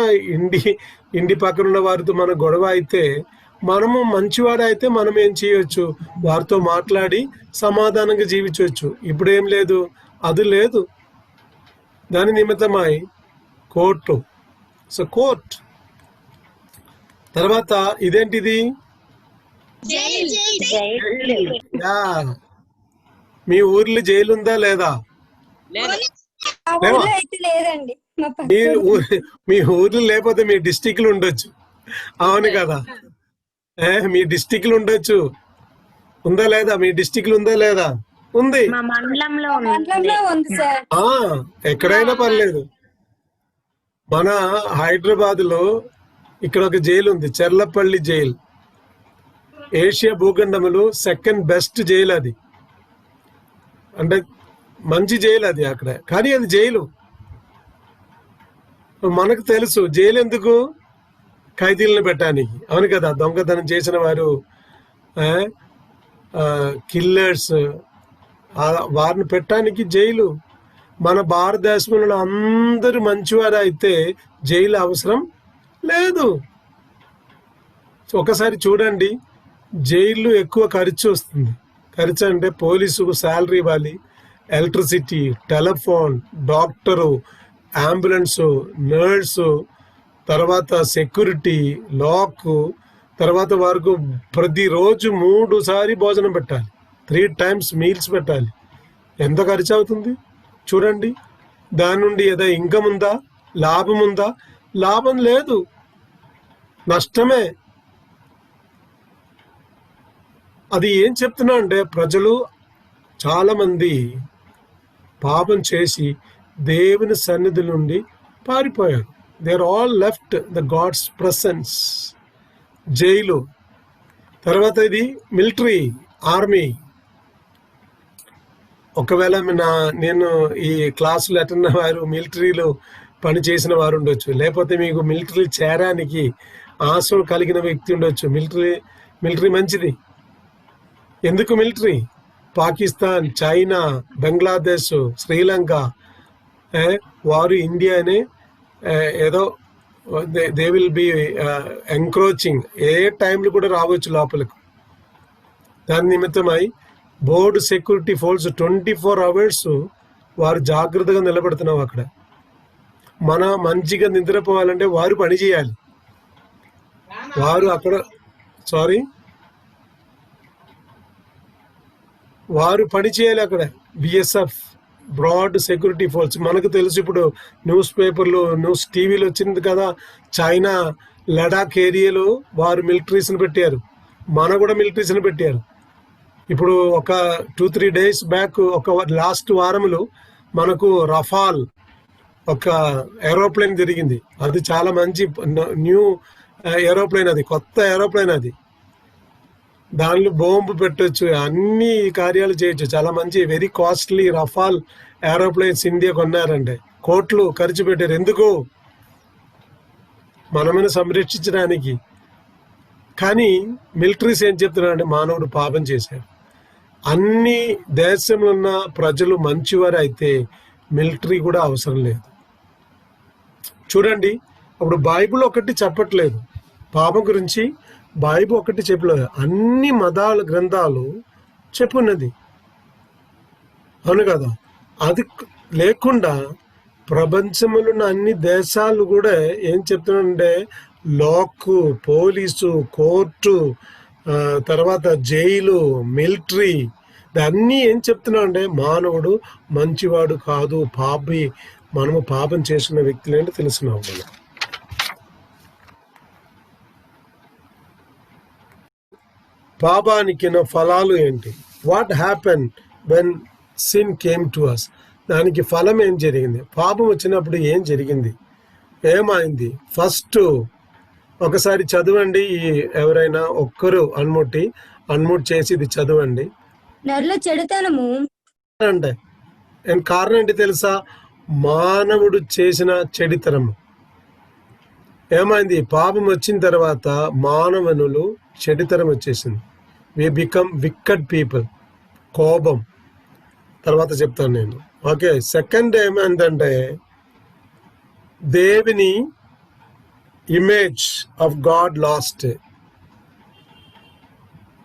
ఇంటి పక్కన ఉన్న వారితో మన గొడవ అయితే మనము మంచివాడైతే మనం ఏం చేయొచ్చు? వారితో మాట్లాడి సమాధానంగా జీవించవచ్చు. ఇప్పుడు ఏం లేదు, అది లేదు. దాని నిమిత్తమై కోర్టు. So court. తర్వాత ఇదేంటిది? మీ ఊర్లో జైలు ఉందా లేదా? లేదండి. మీ ఊర్లో లేకపోతే మీ డిస్టిక్లు ఉండొచ్చు, అవును కదా? మీ డిస్టిక్లు ఉండొచ్చు, ఉందా లేదా? మీ డిస్టిక్లు ఉందా లేదా? ఉంది, ఎక్కడైనా పర్లేదు. మన హైదరాబాద్ లో ఇక్కడ ఒక జైలు ఉంది, చెర్లపల్లి జైలు. ఏషియా భూఖండములో సెకండ్ బెస్ట్ జైలు అది. అంటే మంచి జైలు అది అక్కడ, కానీ అది జైలు. మనకు తెలుసు జైలు ఎందుకు? ఖైదీలను పెట్టడానికి, అవును కదా? దొంగతనం చేసిన వారు, కిల్లర్స్, వారిని పెట్టడానికి జైలు. మన భారతదేశంలో అందరూ మంచివారు అయితే జైలు అవసరం లేదు. ఒకసారి చూడండి, జైలు ఎక్కువ ఖర్చు వస్తుంది. ఖర్చు అంటే పోలీసుకు శాలరీ ఇవ్వాలి, electricity, telephone, doctor, ambulance, nurse, తర్వాత సెక్యూరిటీ, లాక్, తర్వాత వారికి ప్రతిరోజు 3 సార్లు భోజనం పెట్టాలి, 3 times మీల్స్ పెట్టాలి. ఎంత ఖర్చు అవుతుంది చూడండి. దాని నుండి ఏదో ఇన్కమ్ ఉందా? లాభం ఉందా? లాభం లేదు, నష్టమే. అది ఏం చెప్తున్నా అంటే ప్రజలు చాలామంది పాపం చేసి దేవుని సన్నిధి నుండి పారిపోయారు. They are all left the God's presence. Jail. తర్వాత ఇది మిలిటరీ, ఆర్మీ. ఒకవేళ నేను ఈ క్లాసులు అటెండ్ వారు మిలిటరీలో పని చేసిన వారు ఉండొచ్చు, లేకపోతే మీకు మిలిటరీ చేరడానికి ఆశ కలిగిన వ్యక్తి ఉండొచ్చు. మిలిటరీ మంచిది. ఎందుకు మిలిటరీ? పాకిస్తాన్, చైనా, బంగ్లాదేశ్, శ్రీలంక, వారు ఇండియాని ఏదో దే విల్ బి ఎంక్రోచింగ్, ఏ టైంలో కూడా రావచ్చు లోపలికి. దాని నిమిత్తమై బోర్డు సెక్యూరిటీ ఫోర్స్ 24 hours వారు జాగ్రత్తగా నిలబడుతున్నాం అక్కడ. మన మంచిగా నిద్రపోవాలంటే వారు పని చేయాలి. వారు అక్కడ వారు పని చేయాలి అక్కడ. BSF, broad security force. మనకు తెలుసు ఇప్పుడు న్యూస్ పేపర్లు, న్యూస్ టీవీలు వచ్చింది కదా, చైనా లడాక్ ఏరియాలో వారు మిలిటరీస్ని పెట్టారు, మన కూడా మిలిటరీస్ని పెట్టారు. ఇప్పుడు ఒక 2-3 days బ్యాక్, ఒక లాస్ట్ వారంలో మనకు రఫాల్ ఒక ఏరోప్లేన్ జరిగింది. అది చాలా మంచి న్యూ ఏరోప్లేన్, అది కొత్త ఏరోప్లేన్. అది దానిలో బాంబు పెట్టొచ్చు, అన్ని కార్యాలు చేయొచ్చు. చాలా మంచి very costly Rafale aeroplanes India కొన్నారంటే కోట్లు ఖర్చు పెట్టారు. ఎందుకు? మనమని సంరక్షించడానికి. కానీ మిలిటరీస్ ఏం చెప్తున్నారంటే మానవుడు పాపం చేశాడు. అన్ని దేశంలో ఉన్న ప్రజలు మంచివారు అయితే మిలిటరీ కూడా అవసరం లేదు. చూడండి, అప్పుడు బైబిల్ ఒకటి చెప్పట్లేదు పాపం గురించి, బైబిల్ ఒకటి చెప్పలేదు, అన్ని మతాల గ్రంథాలు చెప్పున్నది. అవును కదా? అది లేకుండా ప్రపంచంలో ఉన్న అన్ని దేశాలు కూడా ఏం చెప్తున్నారంటే లాకు, పోలీసు, కోర్టు, తర్వాత జైలు, మిలిటరీ, అన్నీ ఏం చెప్తున్నా అంటే మానవుడు మంచివాడు కాదు, పాపి, మనము పాపం చేసిన వ్యక్తులు అంటే తెలుసున్నాం. మనం పాపానికి ఫలాలు ఏంటి? What happen when sin came to us? దానికి ఫలం ఏం జరిగింది? పాపం వచ్చినప్పుడు ఏం జరిగింది, ఏమైంది? ఫస్ట్ ఒకసారి చదవండి, ఎవరైనా ఒక్కరు అన్ముట్ చేసి ఇది చదవండి. నరుల చెడుతనము అంటే కారణం ఏంటి తెలుసా? మానవుడు చేసిన చెడితనము. ఏమైంది? పాపం వచ్చిన తర్వాత మానవునులు చెడితనం వచ్చేసింది. We become wicked people. కోపం తర్వాత చెప్తాను నేను. ఓకే, సెకండ్ ఏమైందంటే దేవుని ఇమేజ్ ఆఫ్ గాడ్ లాస్ట్.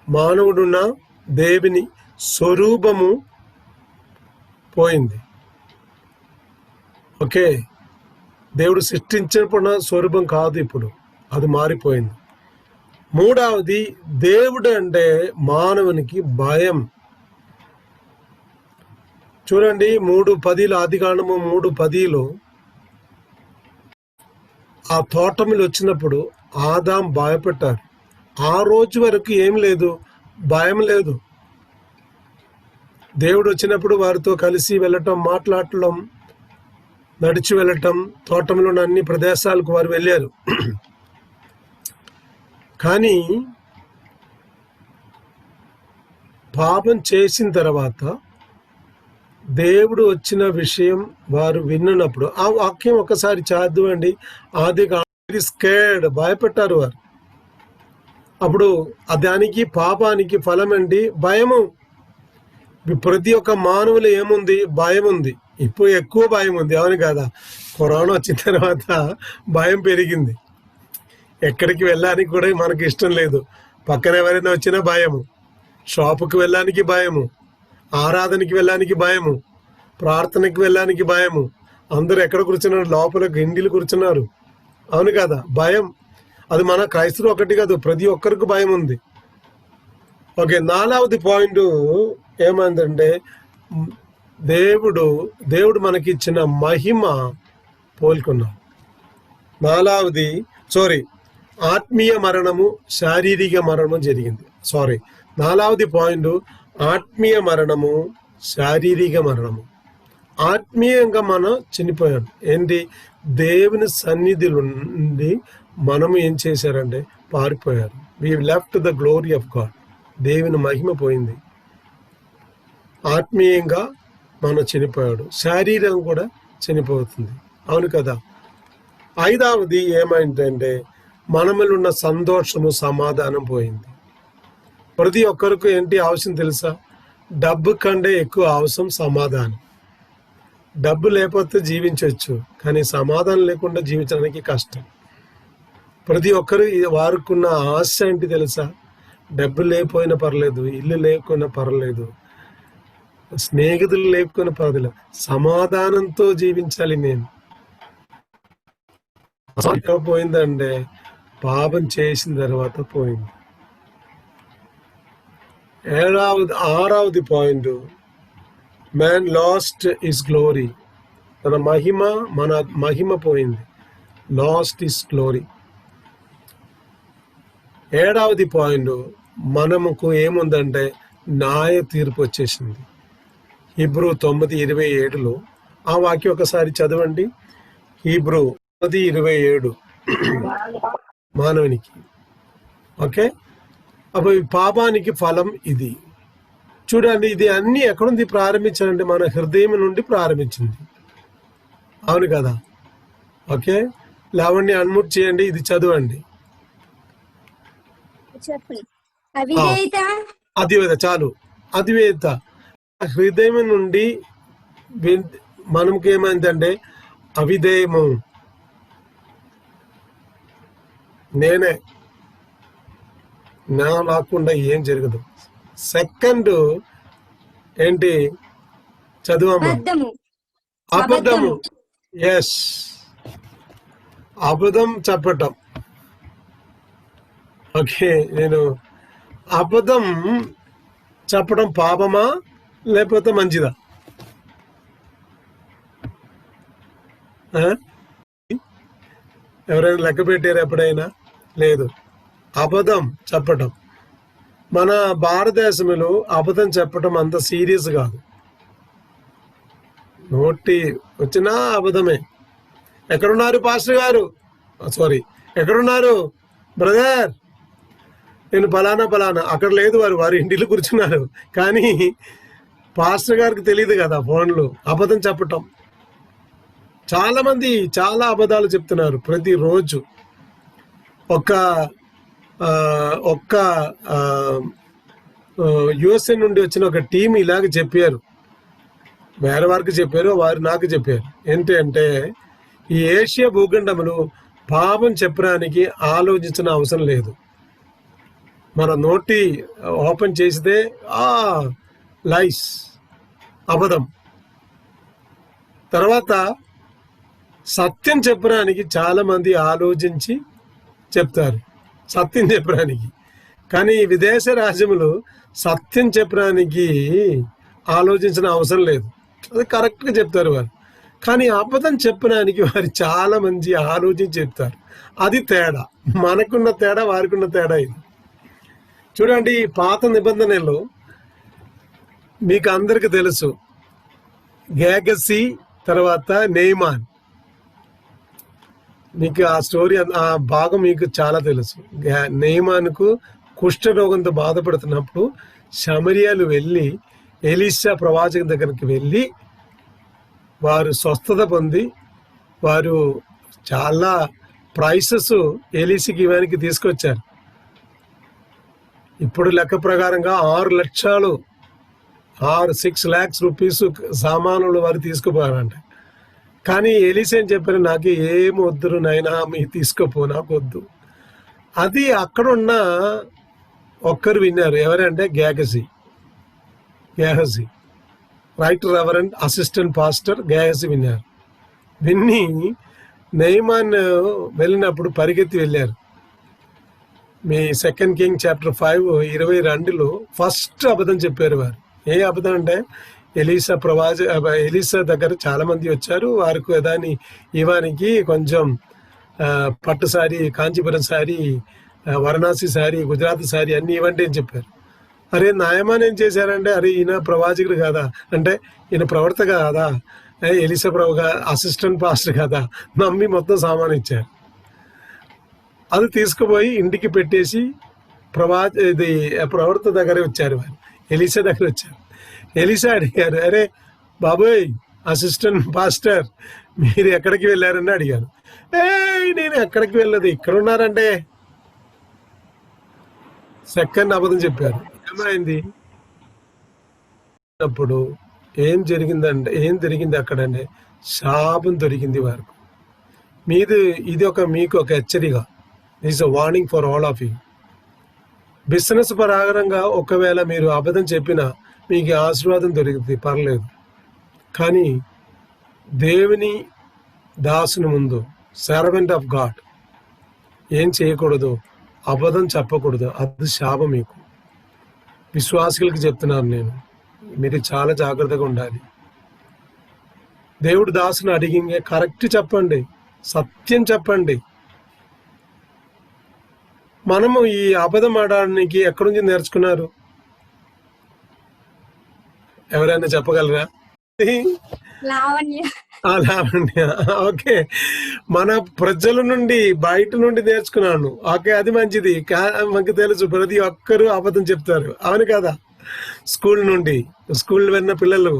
మానవుడున్న దేవుని స్వరూపము పోయింది. ఓకే, దేవుడు సృష్టించిన స్వరూపం కాదు ఇప్పుడు, అది మారిపోయింది. మూడవది, దేవుడు అంటే మానవునికి భయం. చూడండి 3:10 ఆదికాండము 3:10 ఆ తోటములు వచ్చినప్పుడు ఆదాం భయపడ్డారు. ఆ రోజు వరకు ఏం లేదు, భయం లేదు. దేవుడు వచ్చినప్పుడు వారితో కలిసి వెళ్ళటం, మాట్లాడటం, నడిచి వెళ్ళటం, తోటంలోని అన్ని ప్రదేశాలకు వారు వెళ్ళారు. కానీ పాపం చేసిన తర్వాత దేవుడు వచ్చిన విషయం వారు విన్నప్పుడు, ఆ వాక్యం ఒకసారి చదవండి. ఆది స్కేర్డ్, భయపెట్టారు వారు. అప్పుడు దానికి పాపానికి ఫలం ఏంటి? భయము. ప్రతి ఒక్క మానవులు ఏముంది? భయం ఉంది. ఇప్పుడు ఎక్కువ భయం ఉంది, అవును కదా? కరోనా వచ్చిన తర్వాత భయం పెరిగింది. ఎక్కడికి వెళ్ళడానికి కూడా మనకి ఇష్టం లేదు. పక్కన ఎవరైనా వచ్చినా భయము, షాపుకి వెళ్ళడానికి భయము, ఆరాధనకి వెళ్ళడానికి భయము, ప్రార్థనకి వెళ్ళడానికి భయము. అందరూ ఎక్కడ కూర్చున్నారు? లోపల గిండిలు కూర్చున్నారు, అవును కదా? భయం. అది మన క్రైస్తవులు ఒకటి కాదు, ప్రతి ఒక్కరికి భయం ఉంది. ఓకే, 4వది పాయింట్ ఏమైందంటే దేవుడు మనకిచ్చిన మహిమ పోల్కొన్నాం. 4వది ఆత్మీయ మరణము, శారీరక మరణము జరిగింది. 4వది పాయింట్ ఆత్మీయ మరణము, శారీరక మరణము. ఆత్మీయంగా మనం చనిపోయాం. ఏంటి? దేవుని సన్నిధిలో నుండి మనము ఏం చేశారంటే పారిపోయారు. We left the glory of God. దేవుని మహిమ పోయింది. ఆత్మీయంగా మనం చనిపోయాడు, శరీరం కూడా చనిపోతుంది, అవును కదా? 5వది ఏమైందంటే మనలో ఉన్న సంతోషము, సమాధానం పోయింది. ప్రతి ఒక్కరికి ఏంటి అవసరం తెలుసా? డబ్బు కంటే ఎక్కువ అవసరం సమాధానం. డబ్బు లేకపోతే జీవించవచ్చు, కానీ సమాధానం లేకుండా జీవించడానికి కష్టం. ప్రతి ఒక్కరు వారుకున్న ఆశ ఏంటి తెలుసా? డబ్బు లేకపోయినా పర్లేదు, ఇల్లు లేకపోయినా పర్లేదు, స్నేహితులు లేకపోయినా పర్లేదు, సమాధానంతో జీవించాలి. నేను పోయిందంటే పాపం చేసిన తర్వాత పోయింది. ఆరవది point, man lost his glory. తన మన మహిమ పోయింది. Lost his glory. 7వది పాయింట్, మనముకు ఏముందంటే న్యాయ తీర్పు వచ్చేసింది. హీబ్రూ 9:27 ఆ వాక్యం ఒకసారి చదవండి. హీబ్రూ 9:27 మానవునికి. ఓకే, అప్పుడు పాపానికి ఫలం ఇది. చూడండి, ఇది అన్ని ఎక్కడుంది ప్రారంభించాలంటే మన హృదయం నుండి ప్రారంభించింది. అవును కదా? ఓకే, లావణ్య అన్మ్యూట్ చేయండి, ఇది చదవండి. చెప్పండి. అవిధేయత అధివేత చాలు. అధివేత హృదయం నుండి మనకి ఏమైందంటే అవిధేయము. నేనే నా లేకుండా ఏం జరగదు. సెకండ్ ఏంటి? చదువమ్మా. అబద్ధము. ఎస్, అబద్ధం చెప్పటం. ఓకే, నేను అబద్ధం చెప్పడం పాపమా లేకపోతే మంచిదా? ఎవరైనా లెక్క పెట్టారు ఎప్పుడైనా? లేదు. అబద్ధం చెప్పటం, మన భారతదేశంలో అబద్ధం చెప్పటం అంత సీరియస్ కాదు. నోటి వచ్చినా అబద్ధమే. ఎక్కడున్నారు పాస్టర్ గారు? సారీ, ఎక్కడున్నారు బ్రదర్? నేను పలానా అక్కడ లేదు. వారి ఇంటిలో కూర్చున్నారు. కానీ పాస్టర్ గారికి తెలియదు కదా ఫోన్లు. అబద్ధం చెప్పటం. చాలా మంది చాలా అబద్ధాలు చెప్తున్నారు ప్రతిరోజు. ఒక్క యుఎస్ఏ నుండి వచ్చిన ఒక టీం ఇలాగ చెప్పారు. వేరే వారికి చెప్పారు, వారు నాకు చెప్పారు. ఏంటి అంటే, ఈ ఏషియా భూఖండములు పాపం చెప్పడానికి ఆలోచించిన అవసరం లేదు. మన నోటి ఓపెన్ చేస్తే లైస్, అబద్ధం. తర్వాత సత్యం చెప్పడానికి చాలా మంది ఆలోచించి చెప్తారు, సత్యం చెప్పడానికి. కానీ విదేశ రాజ్యములు సత్యం చెప్పడానికి ఆలోచించిన అవసరం లేదు, అది కరెక్ట్గా చెప్తారు వారు. కానీ అబద్ధం చెప్పడానికి వారు చాలా మంది ఆలోచించి చెప్తారు. అది తేడా, మనకున్న తేడా వారికి ఉన్న తేడా ఇది. చూడండి, పాత నిబంధనలో మీకు అందరికి తెలుసు, గేగసి తర్వాత నేమాన్. మీకు ఆ స్టోరీ, ఆ భాగం మీకు చాలా తెలుసు. నేమాన్కు కుష్ఠరోగంతో బాధపడుతున్నప్పుడు శమరియాలు వెళ్ళి ఎలీషా ప్రవాచక దగ్గరికి వెళ్ళి వారు స్వస్థత పొంది, వారు చాలా ప్రైసెస్ ఎలీషాకి ఇవానికి తీసుకొచ్చారు. ఇప్పుడు లెక్క ప్రకారంగా 6 lakhs రూపీస్ సామానులు వారు తీసుకుపోయారంట. కానీ ఎలీషా ఏం చెప్పారు? నాకు ఏం వద్దురు నాయనా, మీ తీసుకుపో, నాకు వద్దు. అది అక్కడున్న ఒక్కరు విన్నారు. ఎవరంటే Gehazi, right reverend assistant pastor Gehazi విన్నారు. విన్ని నెహమాన్ వెళ్ళినప్పుడు పరిగెత్తి వెళ్ళారు. మీ 2 Kings chapter 5:22 ఫస్ట్ అబద్ధం చెప్పారు వారు. ఏ అబద్ధం అంటే, ఎలీషా దగ్గర చాలా మంది వచ్చారు, వారికి దాని ఇవానికి కొంచెం పట్టు sorry, Kanchipuram sorry, Varanasi sorry, Gujarat sorry అన్ని ఇవ్వండి అని చెప్పారు. అరే నాయమాన్ ఏం చేశారంటే, అరే ఈయన ప్రవాచకుడు కాదా అంటే, ఈయన ప్రవర్త కాదా, ఎలీషా ప్రభుగా అసిస్టెంట్ పాస్టర్ కదా, నమ్మి మొత్తం సామాన్ ఇచ్చారు. అది తీసుకుపోయి ఇంటికి పెట్టేసి ప్రవర్త దగ్గర వచ్చారు వారు, ఎలీషా దగ్గర వచ్చారు. ఎలీషా అడిగారు, అరే బాబోయ్ అసిస్టెంట్ పాస్టర్, మీరు ఎక్కడికి వెళ్ళారని అడిగారు. నేను ఎక్కడికి వెళ్ళదు, ఇక్కడ ఉన్నారంటే. సెకండ్ అబద్ధం చెప్పారు. ఏమైంది? అప్పుడు ఏం జరిగింది అక్కడంటే శాపం దొరికింది వారికి. మీకు ఒక హెచ్చరిక. This a warning for all of you. Business పరంగా ఒకవేళ మీరు అబద్ధం చెప్పినా మీకు ఆశీర్వాదం దొరికింది, పర్లేదు. కానీ దేవుని దాసుని ముందు, సర్వెంట్ ఆఫ్ గాడ్, ఏం చేయకూడదు, అబద్ధం చెప్పకూడదు. అది శాపం మీకు. విశ్వాసికులకి చెప్తున్నాను నేను, మీరు చాలా జాగ్రత్తగా ఉండాలి. దేవుడు దాసుని అడిగి కరెక్ట్ చెప్పండి, సత్యం చెప్పండి. మనము ఈ అబద్ధం ఆడడానికి ఎక్కడి నుంచి నేర్చుకున్నారు? ఎవరైనా చెప్పగలరా? లావణ్య. లావణ్య. ఓకే, మన ప్రజల నుండి, బయట నుండి నేర్చుకున్నాను. ఓకే, అది మంచిది. మనకు తెలుసు ప్రతి ఒక్కరూ అబద్ధం చెప్తారు, అవును కదా? స్కూల్ వెళ్ళిన పిల్లలు.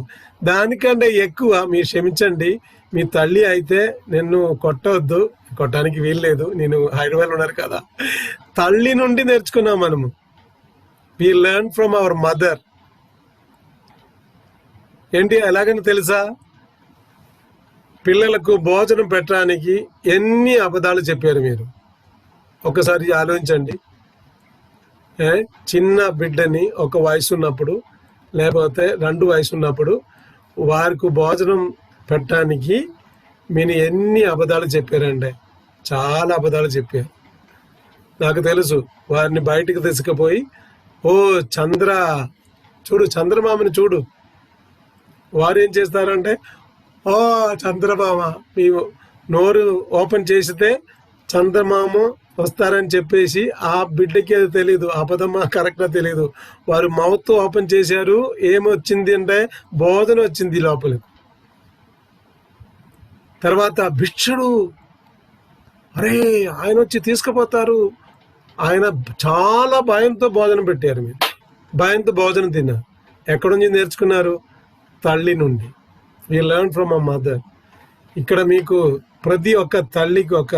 దానికంటే ఎక్కువ మీరు క్షమించండి, మీ తల్లి అయితే నిన్ను కొట్టవద్దు, కొట్టడానికి వీల్లేదు, నేను హైదరాబాద్ ఉన్నారు కదా. తల్లి నుండి నేర్చుకున్నాం మనము. We learn from our mother. ఏంటి ఎలాగని తెలుసా? పిల్లలకు భోజనం పెట్టడానికి ఎన్ని అబద్ధాలు చెప్పారు మీరు. ఒకసారి ఆలోచించండి. చిన్న బిడ్డని ఒక వయసు ఉన్నప్పుడు, లేకపోతే 2 వయసు ఉన్నప్పుడు వారికి భోజనం పెట్టడానికి మీరు ఎన్ని అబద్ధాలు చెప్పారండి. చాలా అబద్ధాలు చెప్పారు. నాకు తెలుసు. వారిని బయటికి తీసుకుపోయి, ఓ చంద్రమామని చూడు. వారు ఏం చేస్తారంటే, ఓ చంద్రమామ, మేము నోరు ఓపెన్ చేసితే చంద్రమామ వస్తారని చెప్పేసి ఆ బిడ్డకి అది తెలీదు, అబద్ధమా కరెక్టా తెలీదు. వారు మౌత్ ఓపెన్ చేశారు, ఏమొచ్చింది అంటే బోధన వచ్చింది లోపలికి. తర్వాత భిక్షుడు, అరే ఆయన వచ్చి తీసుకుపోతారు. ఆయన చాలా భయంతో భోజనం పెట్టారు. మీరు భయంతో భోజనం తిన్నారు. ఎక్కడి నుంచి నేర్చుకున్నారు? తల్లి నుండి. We learn from a mother. ఇక్కడ మీకు ప్రతి ఒక్క తల్లికి ఒక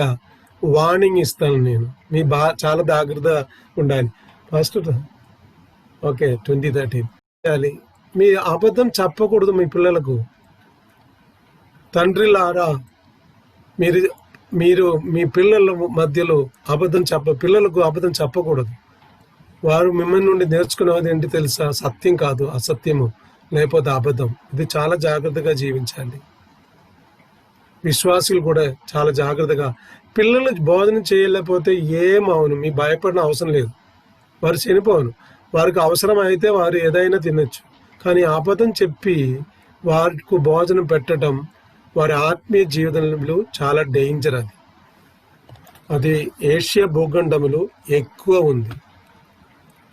వార్నింగ్ ఇస్తాను నేను. మీ చాలా జాగ్రత్తగా ఉండాలి. ఫస్ట్ ఓకే 2013 మీ అబద్ధం చెప్పకూడదు మీ పిల్లలకు. తండ్రిలారా, మీరు మీ పిల్లల మధ్యలో పిల్లలకు అబద్ధం చెప్పకూడదు. వారు మిమ్మల్ని నుండి నేర్చుకునేది ఏంటి తెలుసా? సత్యం కాదు, అసత్యము, లేకపోతే అబద్ధం. ఇది చాలా జాగ్రత్తగా జీవించాలి. విశ్వాసులు కూడా చాలా జాగ్రత్తగా. పిల్లలు బోధన చేయలేకపోతే ఏమవును, మీ భయపడిన అవసరం లేదు. వారు చనిపోను. వారికి అవసరం అయితే వారు ఏదైనా తినొచ్చు. కానీ అబద్ధం చెప్పి వారికి భోజనం పెట్టడం వారి ఆత్మీయ జీవితంలో చాలా డేంజర్. అది ఏషియా భూఖండములు ఎక్కువ ఉంది.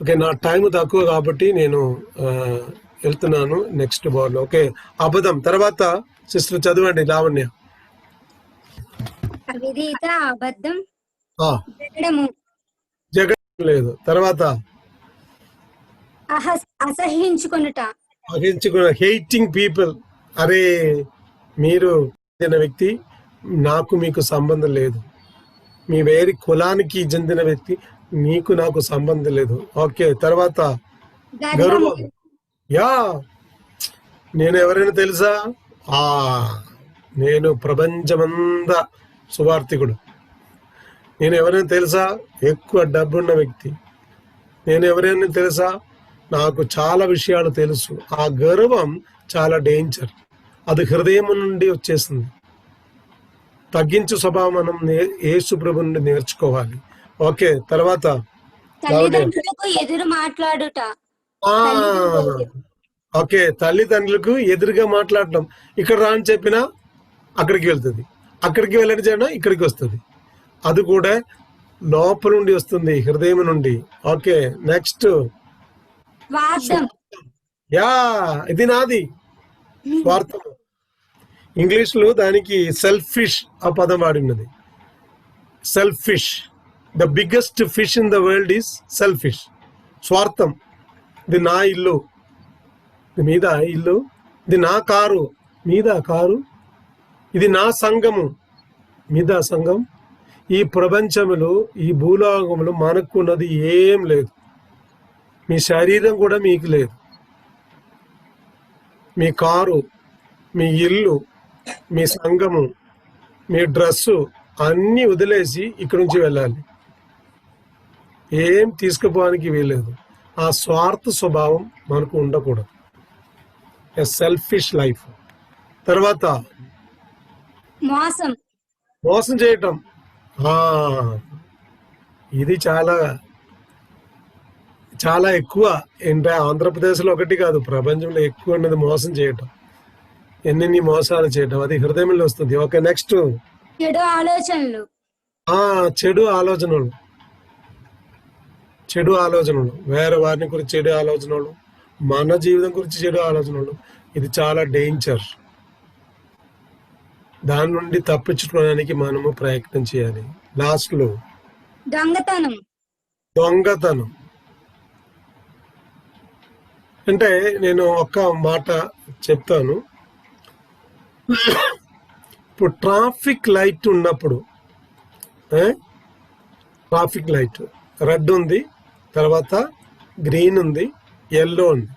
ఓకే, నా టైం తక్కువ కాబట్టి నేను వెళ్తున్నాను నెక్స్ట్ బోర్డులో. ఓకే, అబద్ధం. తర్వాత సిస్టర్ చదవండి లావణ్య. అవిధేయత, అబద్ధం, జగడం లేదు. తర్వాత అసహించుకొనుట, హేటింగ్ పీపుల్. అరే మీరు వ్యక్తి, నాకు మీకు సంబంధం లేదు. మీ వేరే కులానికి చెందిన వ్యక్తి, నాకు సంబంధం లేదు. ఓకే, తర్వాత గర్వం. నేను ఎవరైనా తెలుసా? నేను ప్రపంచమంతా సువార్థికుడు. నేను ఎవరైనా తెలుసా? ఎక్కువ డబ్బున్న వ్యక్తి. నేను ఎవరైనా తెలుసా? నాకు చాలా విషయాలు తెలుసు. ఆ గర్వం చాలా డేంజర్. అది హృదయం నుండి వచ్చేసింది. తగ్గించు స్వభావం మనం యేసు ప్రభు నుండి నేర్చుకోవాలి. ఓకే, తర్వాత ఎదురు మాట్లాడుట. ఓకే, తల్లిదండ్రులకు ఎదురుగా మాట్లాడటం. ఇక్కడ రాని చెప్పినా అక్కడికి వెళ్తుంది, అక్కడికి వెళ్ళని చెప్పినా ఇక్కడికి వస్తుంది. అది కూడా లోపల నుండి వస్తుంది, హృదయం నుండి. ఓకే, నెక్స్ట్ ఇది నాది. స్వార్థం. ఇంగ్లీష్ లో దానికి సెల్ఫిష్ ఆ పదం వాడినది. Selfish. The biggest fish in the world is selfish. స్వార్థం. ఇది నా ఇల్లు, మీద ఇల్లు. ఇది నా కారు, మీద కారు. ఇది నా సంఘము, మీద సంఘం. ఈ ప్రపంచంలో, ఈ భూలోకంలో మనకున్నది ఏం లేదు. మీ శరీరం కూడా మీకు లేదు. మీ కారు, మీ ఇల్లు, మీ సంఘము, మీ డ్రెస్సు అన్నీ వదిలేసి ఇక్కడి నుంచి వెళ్ళాలి. ఏం తీసుకుపోవడానికి వీల్లేదు. ఆ స్వార్థ స్వభావం మనకు ఉండకూడదు. ఎ సెల్ఫిష్ లైఫ్. తర్వాత మోసం చేయటం. ఇది చాలా చాలా ఎక్కువ. ఏంటంటే ఆంధ్రప్రదేశ్లో ఒకటి కాదు, ప్రపంచంలో ఎక్కువ ఉన్నది మోసం చేయటం. ఎన్ని మోసాలు చేయటం, అది హృదయంలో వస్తుంది. ఓకే, నెక్స్ట్ చెడు ఆలోచనలు. చెడు ఆలోచనలు, వేరే వారిని గురించి చెడు ఆలోచనలు, మన జీవితం గురించి చెడు ఆలోచనలు. ఇది చాలా డేంజర్. దాని నుండి తప్పించుకోవడానికి మనము ప్రయత్నం చేయాలి. లాస్ట్ లో దొంగతనం అంటే నేను ఒక్క మాట చెప్తాను. ఇప్పుడు ట్రాఫిక్ లైట్ ఉన్నప్పుడు, ట్రాఫిక్ లైట్ రెడ్ ఉంది, తర్వాత గ్రీన్ ఉంది, ఎల్లో ఉంది.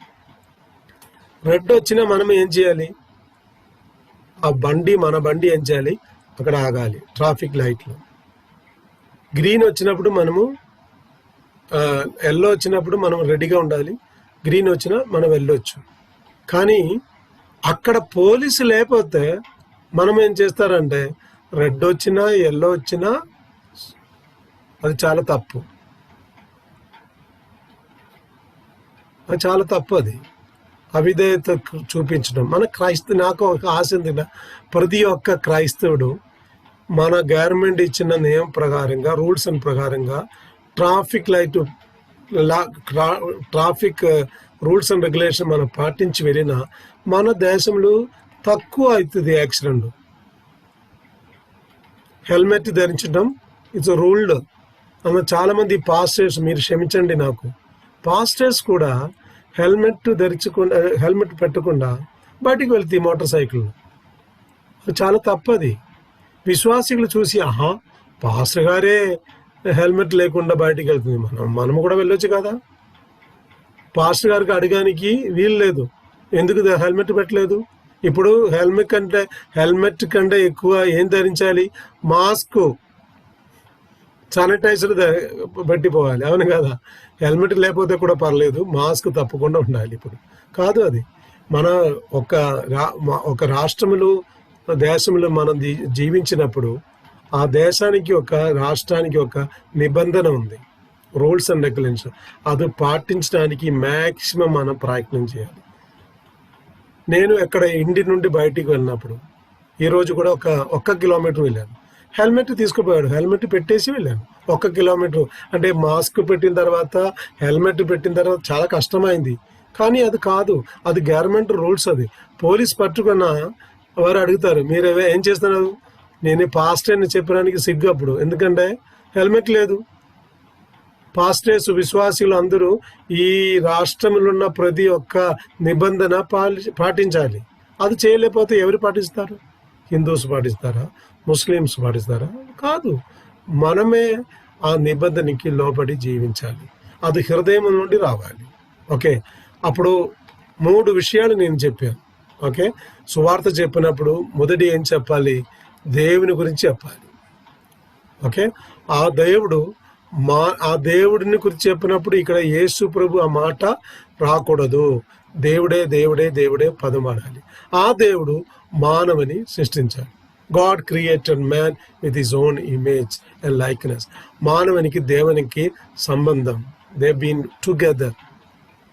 రెడ్ వచ్చినా మనం ఏం చేయాలి? మన బండి ఏం చేయాలి? అక్కడ ఆగాలి ట్రాఫిక్ లైట్లో. గ్రీన్ వచ్చినప్పుడు మనము, ఎల్లో వచ్చినప్పుడు మనం రెడీగా ఉండాలి. గ్రీన్ వచ్చినా మనం వెళ్ళొచ్చు. కానీ అక్కడ పోలీసు లేకపోతే మనం ఏం చేస్తారంటే, రెడ్ వచ్చినా ఎల్లో వచ్చినా అది చాలా తప్పు. చాలా తప్పు. అది అవిధేయత చూపించడం. నాకు ఒక ఆశ ఉంది, ప్రతి ఒక్క క్రైస్తవుడు మన గవర్నమెంట్ ఇచ్చిన నియమం ప్రకారంగా, రూల్స్ అండ్ ప్రకారంగా ట్రాఫిక్ రూల్స్ అండ్ రెగ్యులేషన్ మనం పాటించి వెళ్ళినా మన దేశంలో తక్కువ అవుతుంది యాక్సిడెంట్. హెల్మెట్ ధరించడం ఇట్స్ రూల్డ్ అన్న చాలా మంది పాస్టర్స్, మీరు క్షమించండి, నాకు పాస్టర్స్ కూడా హెల్మెట్ పెట్టకుండా బయటికి వెళ్తాయి మోటార్ సైకిల్. చాలా తప్పది. విశ్వాసికులు చూసి, పాస్టర్ గారే హెల్మెట్ లేకుండా బయటికి వెళ్తుంది, మనము కూడా వెళ్ళొచ్చు కదా. పాస్టర్ గారికి అడగడానికి వీలు లేదు, ఎందుకు హెల్మెట్ పెట్టలేదు? ఇప్పుడు హెల్మెట్ కంటే ఎక్కువ ఏం ధరించాలి? మాస్క్, శానిటైజర్ పెట్టిపోవాలి, అవును కదా. హెల్మెట్ లేకపోతే కూడా పర్లేదు, మాస్క్ తప్పకుండా ఉండాలి. ఇప్పుడు కాదు, అది మన ఒక రాష్ట్రంలో, దేశంలో మనం జీవించినప్పుడు ఆ దేశానికి, ఒక రాష్ట్రానికి ఒక నిబంధన ఉంది, రూల్స్ అండ్ రెగ్యులేషన్. అది పాటించడానికి మ్యాక్సిమం మనం ప్రయత్నం చేయాలి. నేను ఎక్కడ ఇంటి నుండి బయటికి వెళ్ళినప్పుడు ఈరోజు కూడా ఒక్క కిలోమీటర్ వెళ్ళాను. హెల్మెట్ తీసుకుపోయాడు, హెల్మెట్ పెట్టేసి వెళ్ళాను. 1 కిలోమీటర్ అంటే మాస్క్ పెట్టిన తర్వాత, హెల్మెట్ పెట్టిన తర్వాత చాలా కష్టమైంది. కానీ అది కాదు, అది గవర్నమెంట్ రూల్స్. అది పోలీస్ పట్టుకున్న వారు అడుగుతారు, మీరు ఏం చేస్తున్నారు? నేను పాస్టర్ని చెప్పడానికి సిగ్గు అప్పుడు, ఎందుకంటే హెల్మెట్ లేదు. పాస్టర్స్, విశ్వాసులు అందరూ ఈ రాష్ట్రంలో ఉన్న ప్రతి ఒక్క నిబంధన పాటించాలి. అది చేయలేకపోతే ఎవరు పాటిస్తారు? హిందూస్ పాటిస్తారా? ముస్లిమ్స్ పాటిస్తారా? కాదు, మనమే ఆ నిబంధనకి లోబడి జీవించాలి. అది హృదయం నుండి రావాలి. ఓకే, అప్పుడు 3 విషయాలు నేను చెప్పాను. ఓకే, సువార్త చెప్పినప్పుడు మొదటి ఏం చెప్పాలి? దేవుని గురించి చెప్పాలి. ఓకే, ఆ దేవుడిని గురించి చెప్పినప్పుడు ఇక్కడ యేసు ప్రభు ఆ మాట రాకూడదు. దేవుడే దేవుడే దేవుడే పదం వాడాలి. ఆ దేవుడు మానవుని సృష్టించాడు. God created man with his own image and likeness. మానవునికి దేవునికి సంబంధం, దే బీన్ టుగెదర్.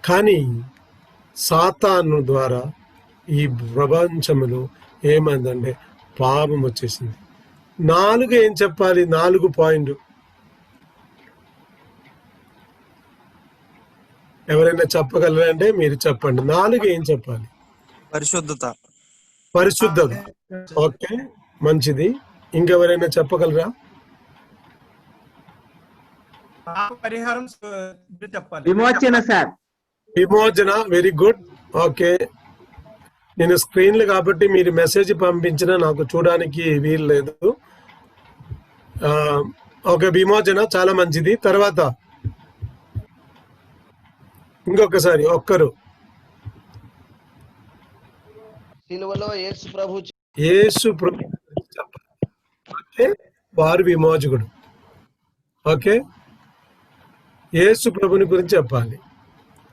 కానీ సాతాను ద్వారా ఈ ప్రపంచంలో ఏమైందంటే పాపం వచ్చేసింది. 4 ఏం చెప్పాలి? 4 పాయింట్ ఎవరైనా చెప్పగలరంటే మీరు చెప్పండి. 4 ఏం చెప్పాలి? పరిశుద్ధత. ఓకే, మంచిది. ఇంకెవరైనా చెప్పగలరా? పరిహారం చెప్పాలి. విమోచన. Very good. ఓకే, నేను స్క్రీన్లు కాబట్టి మీరు మెసేజ్ పంపించినా నాకు చూడడానికి వీలు లేదు. ఓకే, విమోచన చాలా మంచిది. తర్వాత ఇంకొకసారి ఒక్కరు సిలువలో యేసు ప్రభు యేసు ప్రభు గురించి చెప్పాలి. ఓకే, వారు విమోచకుడు. ఓకే, యేసు ప్రభుని గురించి చెప్పాలి.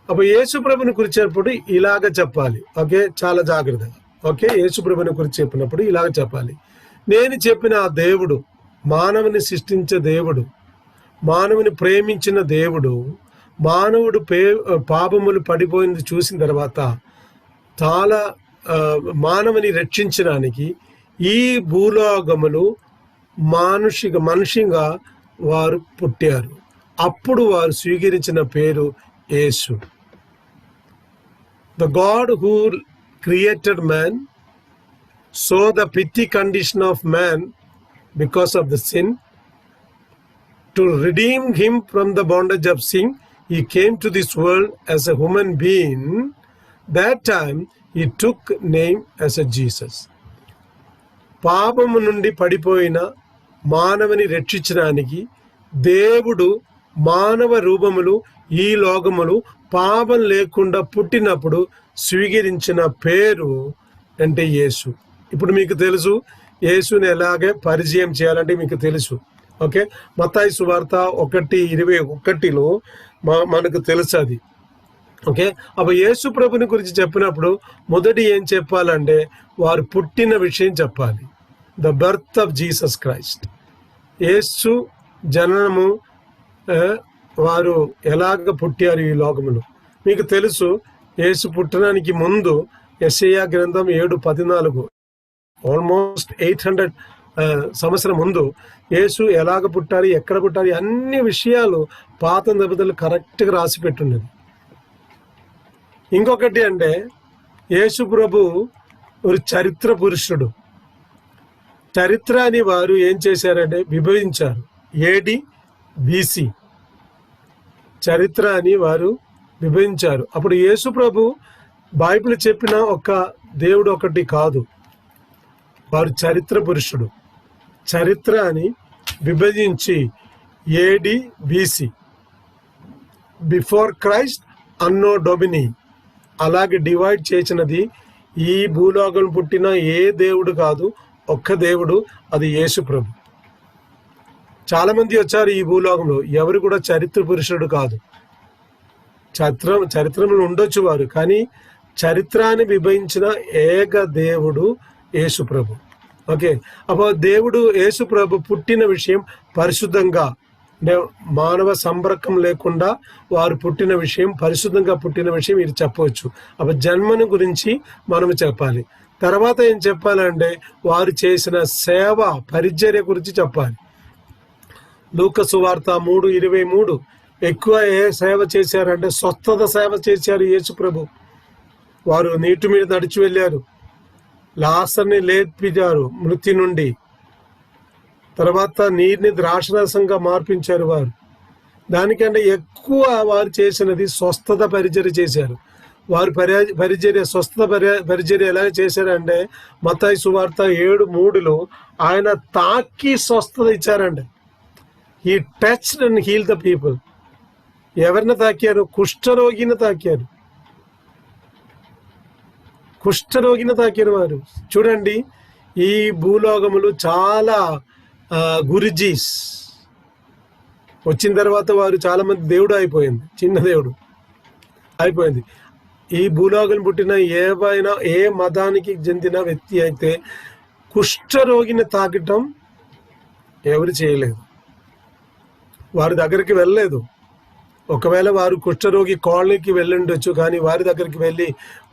అప్పుడు యేసు ప్రభుని గురించినప్పుడు ఇలాగ చెప్పాలి. ఓకే, చాలా జాగ్రత్తగా. ఓకే, యేసు ప్రభుని గురించి చెప్పినప్పుడు ఇలాగ చెప్పాలి. నేను చెప్పిన ఆ దేవుడు, మానవుని సృష్టించే దేవుడు, మానవుని ప్రేమించిన దేవుడు, మానవుడు పాపములు పడిపోయింది చూసిన తర్వాత చాలా మానవుని రక్షించడానికి ఈ భూలోకములు మనిషిగా వారు పుట్టారు. అప్పుడు వారు స్వీకరించిన పేరు యేసు. The God who created man saw the pity condition of man because of the sin. To redeem him from the bondage of sin, he came to this world as a human being. That time he took name as a Jesus. పాపము నుండి పడిపోయిన మానవుని రక్షించడానికి దేవుడు మానవ రూపములు ఈ లోకములు పాపం లేకుండా పుట్టినప్పుడు స్వీకరించిన పేరు అంటే యేసు. ఇప్పుడు మీకు తెలుసు యేసుని ఎలాగే పరిచయం చేయాలంటే మీకు తెలుసు. ఓకే, మత్తయి సువార్త 1:21 మనకు తెలుసు అది. ఓకే, అప్పుడు యేసు ప్రభుని గురించి చెప్పినప్పుడు మొదటి ఏం చెప్పాలంటే వారు పుట్టిన విషయం చెప్పాలి. The birth of Jesus Christ. యేసు జననము, వారు ఎలాగ పుట్టారు ఈ లోకములో మీకు తెలుసు. యేసు పుట్టడానికి ముందు యెషయా గ్రంథం 7:14 ఆల్మోస్ట్ 800 సంవత్సరం ముందు యేసు ఎలాగ పుట్టారు, ఎక్కడ పుట్టారు, అన్ని విషయాలు పాత నిబంధనలు కరెక్ట్గా రాసి పెట్టున్నది. ఇంకొకటి అంటే యేసు ప్రభు ఒక చరిత్ర పురుషుడు. చరిత్ర అని వారు ఏం చేశారంటే విభజించారు. AD BC చరిత్ర అని వారు విభజించారు. అప్పుడు యేసు ప్రభు బైబిల్ చెప్పిన ఒక దేవుడు ఒకటి కాదు, వారు చరిత్ర పురుషుడు. చరిత్ర అని విభజించి AD BC, బిఫోర్ క్రైస్ట్, అన్నో డొమిని, అలాగే డివైడ్ చేసినది. ఈ భూలోకం పుట్టిన ఏ దేవుడు కాదు, ఒక్క దేవుడు, అది యేసు ప్రభు. చాలా మంది వచ్చారు ఈ భూలోకంలో, ఎవరు కూడా చరిత్ర పురుషుడు కాదు. చరిత్రలో ఉండొచ్చు వారు, కానీ చరిత్రాన్ని విభజించిన ఏక దేవుడు యేసు ప్రభు. ఓకే, అప్పుడు దేవుడు యేసు ప్రభు పుట్టిన విషయం పరిశుద్ధంగా, అంటే మానవ సంపర్కం లేకుండా వారు పుట్టిన విషయం, పరిశుద్ధంగా పుట్టిన విషయం ఇది చెప్పవచ్చు. అప్పుడు జన్మను గురించి మనము చెప్పాలి. తర్వాత ఏం చెప్పాలంటే వారు చేసిన సేవ, పరిచర్య గురించి చెప్పాలి. లూకా సువార్త 3:23 ఎక్కువ ఏ సేవ చేశారంటే స్వస్థత సేవ చేశారు యేసు ప్రభు. వారు నీటి మీద నడిచి వెళ్ళారు, లాజరుని లేపించారు మృతి నుండి, తర్వాత నీటిని ద్రాక్షరసంగా మార్పించారు వారు. దానికంటే ఎక్కువ వారు చేసినది స్వస్థత పరిచర్య చేశారు. వారు పరిచర్య, స్వస్థత పరిచర్య ఎలా చేశారంటే మత్తయి సువార్త 7:3 ఆయన తాకి స్వస్థత ఇచ్చారండి. He touched and heal the people. ఎవరిని తాకారు? కుష్ఠరోగిని తాకారు. కుష్ఠరోగిని తాకారు వారు. చూడండి, ఈ భూలోకములు చాలా గురుజీస్ వచ్చిన తర్వాత వారు చాలా మంది దేవుడు అయిపోయింది, చిన్న దేవుడు అయిపోయింది. ఈ భూలోకం పుట్టిన ఏ మతానికి చెందిన వ్యక్తి అయితే కుష్ఠరోగిని తాకటం ఎవరు చేయలేదు, వారి దగ్గరికి వెళ్ళలేదు. ఒకవేళ వారు కుష్ఠరోగి కాలనీకి వెళ్ళుండొచ్చు, కానీ వారి దగ్గరికి వెళ్ళి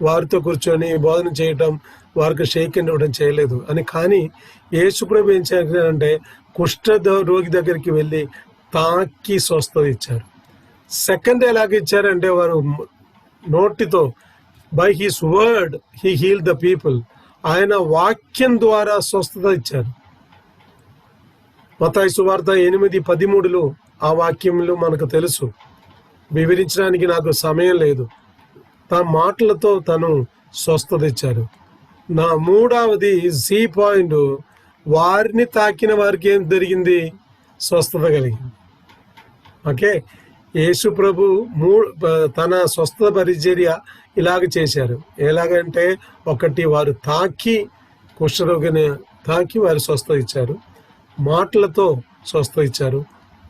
వారితో కూర్చొని బోధన చేయటం, వారికి షేక్ హ్యాండ్ ఇవ్వడం చేయలేదు అని. కానీ యేసు ప్రభు ఏం చేయాలంటే కుష్ఠరోగి దగ్గరికి వెళ్ళి తాకి స్వస్థత ఇచ్చారు. సెకండ్ ఎలాగ ఇచ్చారంటే వారు నోటితో, by his word he heal the people, ఆయన వాక్యం ద్వారా స్వస్థత ఇచ్చారు. మత్తయి సువార్త 8:13 ఆ వాక్యములు మనకు తెలుసు, వివరించడానికి నాకు సమయం లేదు. తన మాటలతో తను స్వస్థత ఇచ్చారు. నా మూడవది సి పాయింట్, వారిని తాకిన వారికి ఏం జరిగింది? స్వస్థత కలిగింది. ఓకే, యేసు ప్రభు తన స్వస్థ పరిచర్య ఇలాగ చేశారు. ఎలాగంటే, ఒకటి వారు తాకి కుష్ఠరోగిని తాకి వారు స్వస్థ ఇచ్చారు, మాటలతో స్వస్థ ఇచ్చారు.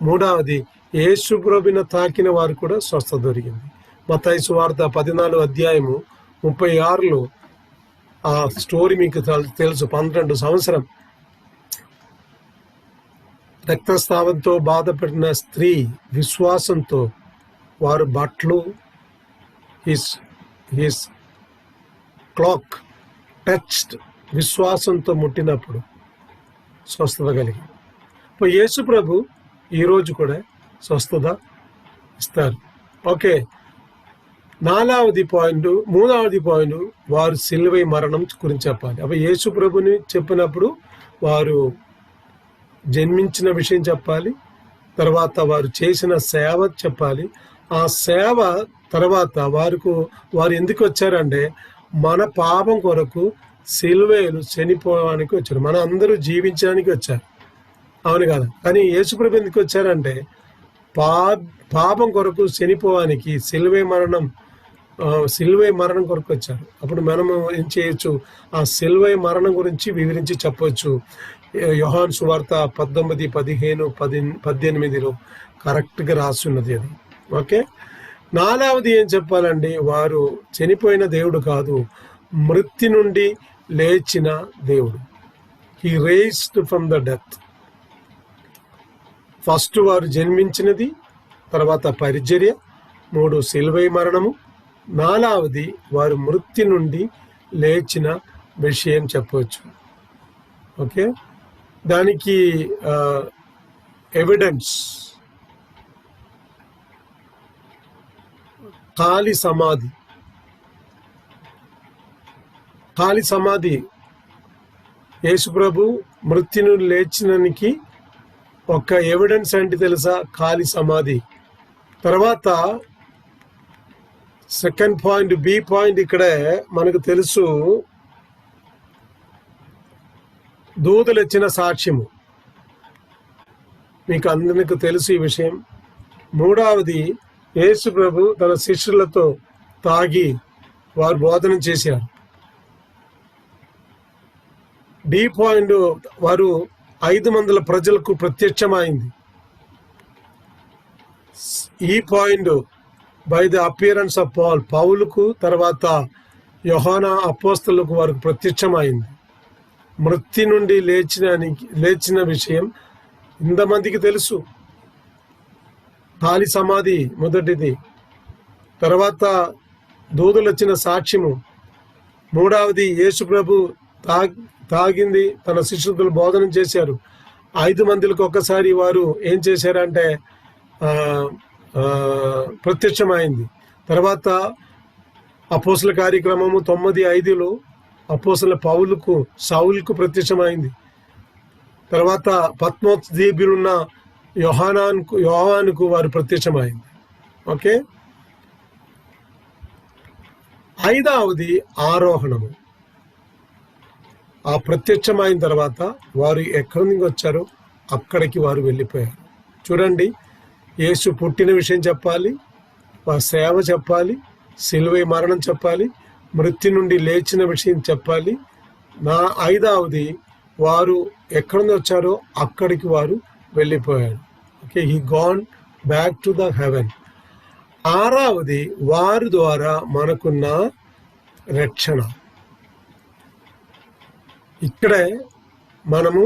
మూడవది యేసు ప్రభుని తాకిన వారు కూడా స్వస్థ దొరికింది. మత్తయి సువార్త 14:36 ఆ స్టోరీ మీకు తెలుసు. 12 సంవత్సరం రక్తస్రావంతో బాధపడిన స్త్రీ విశ్వాసంతో వారు బట్టలు హిస్ క్లాక్ టచ్డ్ విశ్వాసంతో ముట్టినప్పుడు స్వస్థత కలిగింది. యేసు ప్రభు ఈరోజు కూడా స్వస్థత ఇస్తారు. ఓకే, మూడవది పాయింట్ వారు సిలువై మరణం గురించి చెప్పాలి. యేసు ప్రభుని చెప్పినప్పుడు వారు జన్మించిన విషయం చెప్పాలి, తర్వాత వారు చేసిన సేవ చెప్పాలి. ఆ సేవ తర్వాత వారు ఎందుకు వచ్చారంటే, మన పాపం కొరకు సిలువేలు చనిపోవడానికి వచ్చారు, మన అందరూ జీవించడానికి వచ్చారు, అవును కదా. కానీ యేసుప్రభు ఎందుకు వచ్చారంటే, పాపం కొరకు చనిపోవడానికి సిలువే మరణం కొరకు వచ్చారు. అప్పుడు మనము ఏం చేయొచ్చు, ఆ సిలువై మరణం గురించి వివరించి చెప్పొచ్చు. యోహాను సువార్త 19:15-18 కరెక్ట్గా రాస్తున్నది అది. ఓకే, నాలుగవది ఏం చెప్పాలండి, వారు చనిపోయిన దేవుడు కాదు, మృత్యు నుండి లేచిన దేవుడు. He raised from the death. First వారు జన్మించినది, తర్వాత పరిచర్య, 3 సిలువై మరణము, 4వది వారు మృత్యు నుండి లేచిన విషయం చెప్పవచ్చు. ఓకే, దానికి ఎవిడెన్స్ ఖాళీ సమాధి. యేసుప్రభు మృత్యు నుండి లేచినానికి ఒక ఎవిడెన్స్ ఏంటి తెలుసా? ఖాళీ సమాధి. తర్వాత సెకండ్ పాయింట్, బి పాయింట్, ఇక్కడే మనకు తెలుసు దూతలు ఇచ్చిన సాక్ష్యము, మీకు అందరికి తెలుసు ఈ విషయం. మూడవది యేసు ప్రభు తన శిష్యులతో తాగి వారు బోధన చేశారు. డి పాయింట్, వారు 500 ప్రజలకు ప్రత్యక్షమైంది. ఈ point, by the appearance of పౌలుకు తర్వాత యోహానా అపోస్తలుకు వారికి ప్రత్యక్షమైంది. మృత్యు నుండి లేచిన విషయం ఇంతమందికి తెలుసు. ఖాళీ సమాధి మొదటిది, తర్వాత దూతలు వచ్చిన సాక్ష్యము, మూడవది యేసు ప్రభు తాగింది, తన శిష్యులు బోధన చేశారు. 5 మందికి ఒక్కసారి వారు ఏం చేశారంటే ప్రత్యక్షమైంది. తర్వాత అపోస్తల కార్యక్రమము 9:5 అపోస్తల సౌలుకు ప్రత్యక్షమైంది. తర్వాత పత్మోస్ ద్వీపులున్న యోహానుకు వారు ప్రత్యక్షమైంది. ఓకే, 5వది ఆరోహణము. ఆ ప్రత్యక్షమైన తర్వాత వారు ఎక్కడి నుంచి వచ్చారో అక్కడికి వారు వెళ్ళిపోయారు. చూడండి, యేసు పుట్టిన విషయం చెప్పాలి, వారి సేవ చెప్పాలి, సిలువై మరణం చెప్పాలి, మృత్యు నుండి లేచిన విషయం చెప్పాలి. 5వది వారు ఎక్కడి నుంచి వచ్చారో అక్కడికి వారు వెళ్ళిపోయారు. Okay, he gone back to the heaven. 6వది వారి ద్వారా మనకున్న రక్షణ. ఇక్కడే మనము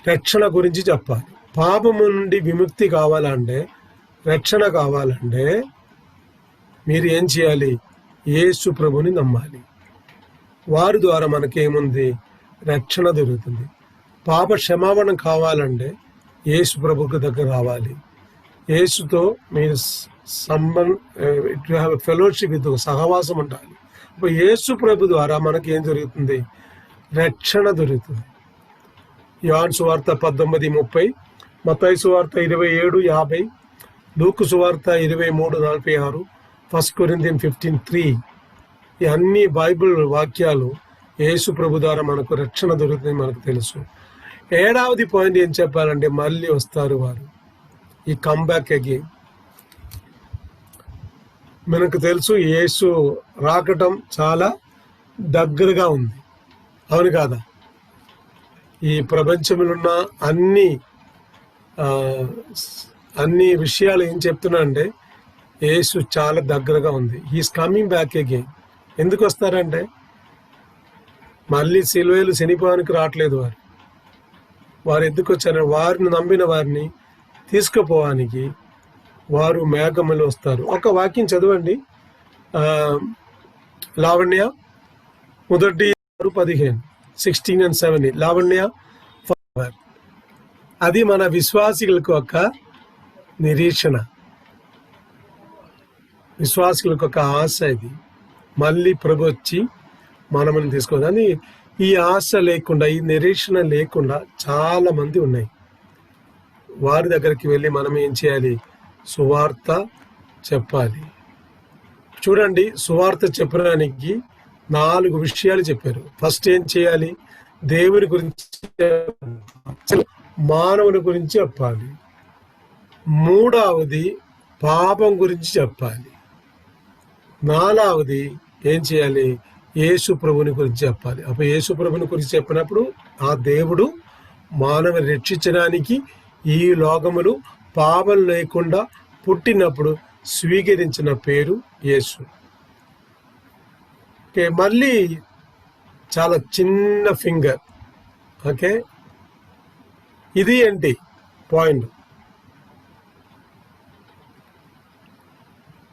రక్షణ గురించి చెప్పాలి. పాపము నుండి విముక్తి కావాలంటే, రక్షణ కావాలంటే మీరు ఏం చేయాలి? యేసు ప్రభుని నమ్మాలి. వారి ద్వారా మనకేముంది? రక్షణ దొరుకుతుంది. పాప క్షమాపణ కావాలంటే యేసు ప్రభుకు దగ్గర రావాలి. యేసుతో మీరు ఫెలోషిప్, సహవాసం ఉండాలి. ఇప్పుడు యేసు ప్రభు ద్వారా మనకి ఏం జరుగుతుంది? రక్షణ దొరుకుతుంది. యోహాను సువార్త 19:30, మత్తయి సువార్త 27:50, లూకు సువార్త 23:46, 1 కొరింథీయులు 15:3. ఈ అన్ని బైబిల్ వాక్యాలు యేసు ప్రభు ద్వారా మనకు రక్షణ దొరుకుతుంది, మనకు తెలుసు. 7వది పాయింట్ ఏం చెప్పాలంటే, మళ్ళీ వస్తారు వారు. ఈ కమ్ బ్యాక్ అగైన్. మనకు తెలుసు యేసు రాకటం చాలా దగ్గరగా ఉంది, అవును కాదా? ఈ ప్రపంచంలో ఉన్న అన్ని విషయాలు ఏం చెప్తున్నా అంటే యేసు చాలా దగ్గరగా ఉంది. He's coming back again. ఎందుకు వస్తారంటే మళ్ళీ సిలువలు శనిపోవడానికి రావట్లేదు. వారు ఎందుకు వచ్చారు? వారిని నమ్మిన వారిని తీసుకుపోవడానికి వారు మేఘములు వస్తారు. ఒక వాక్యం చదవండి, లావణ్య 1:15, 16 and 7. లావణ్య, అది మన విశ్వాసికులకు ఒక నిరీక్షణ, విశ్వాసికులకు ఒక ఆశ. ఇది మళ్ళీ ప్రభు వచ్చి మనల్ని తీసుకోదని. ఈ ఆశ లేకుండా, ఈ నిరీక్షణ లేకుండా చాలా మంది ఉన్నాయి. వారి దగ్గరికి వెళ్ళి మనం ఏం చేయాలి? సువార్త చెప్పాలి. చూడండి, సువార్త చెప్పడానికి 4 విషయాలు చెప్పారు. ఫస్ట్ ఏం చేయాలి? దేవుని గురించి, మానవుని గురించి చెప్పాలి. 3వది పాపం గురించి చెప్పాలి. 4వది ఏం చేయాలి? యేసు ప్రభుని గురించి చెప్పాలి. అప్పుడు యేసు ప్రభుని గురించి చెప్పినప్పుడు ఆ దేవుడు మానవుని రక్షించడానికి ఈ లోకములు పాపం లేకుండా పుట్టినప్పుడు స్వీకరించిన పేరు యేసు. ఓకే, మళ్ళీ చాలా చిన్న ఫింగర్. ఓకే, ఇది ఏంటి పాయింట్?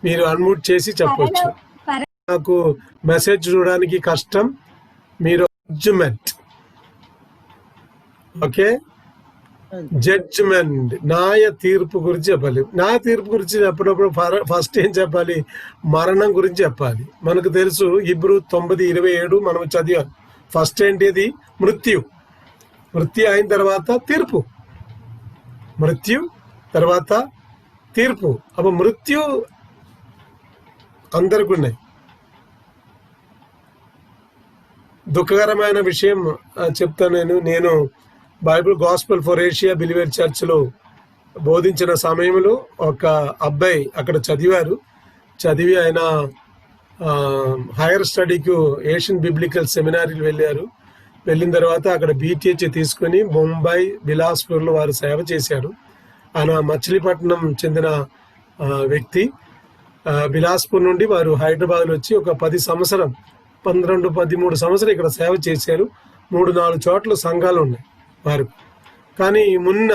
మీరు అన్మ్యూట్ చేసి చెప్పొచ్చు. నాకు మెసేజ్ చూడడానికి కష్టం. మీరు జడ్జిమెంట్, ఓకే, జడ్జిమెంట్, న్యాయ తీర్పు గురించి చెప్పాలి. న్యాయ తీర్పు గురించి చెప్పినప్పుడు ఫస్ట్ ఏం చెప్పాలి? మరణం గురించి చెప్పాలి. మనకు తెలుసు హెబ్రీ 9:27 మనం చదివాం. ఫస్ట్ ఏంటిది? మృత్యు. మృత్యు అయిన తర్వాత తీర్పు. మృత్యు తర్వాత తీర్పు. అప్పుడు మృత్యు అందరికి ఉన్నాయి. దుఃఖకరమైన విషయం చెప్తాను. నేను Bible gospel for Asia believer చర్చ్లో బోధించిన సమయంలో ఒక అబ్బాయి అక్కడ చదివి ఆయన హైయర్ స్టడీకి ఏషియన్ బిబ్లికల్ సెమినారీలు వెళ్ళిన తర్వాత అక్కడ BTH తీసుకుని ముంబై, బిలాస్పూర్లో వారు సేవ చేశారు. ఆయన మచిలీపట్నం చెందిన వ్యక్తి. బిలాస్పూర్ నుండి వారు హైదరాబాద్లో వచ్చి ఒక 12, 13 సంవత్సరాలు ఇక్కడ సేవ చేశారు. 3-4 చోట్ల సంఘాలు ఉన్నాయి వారు. కానీ మొన్న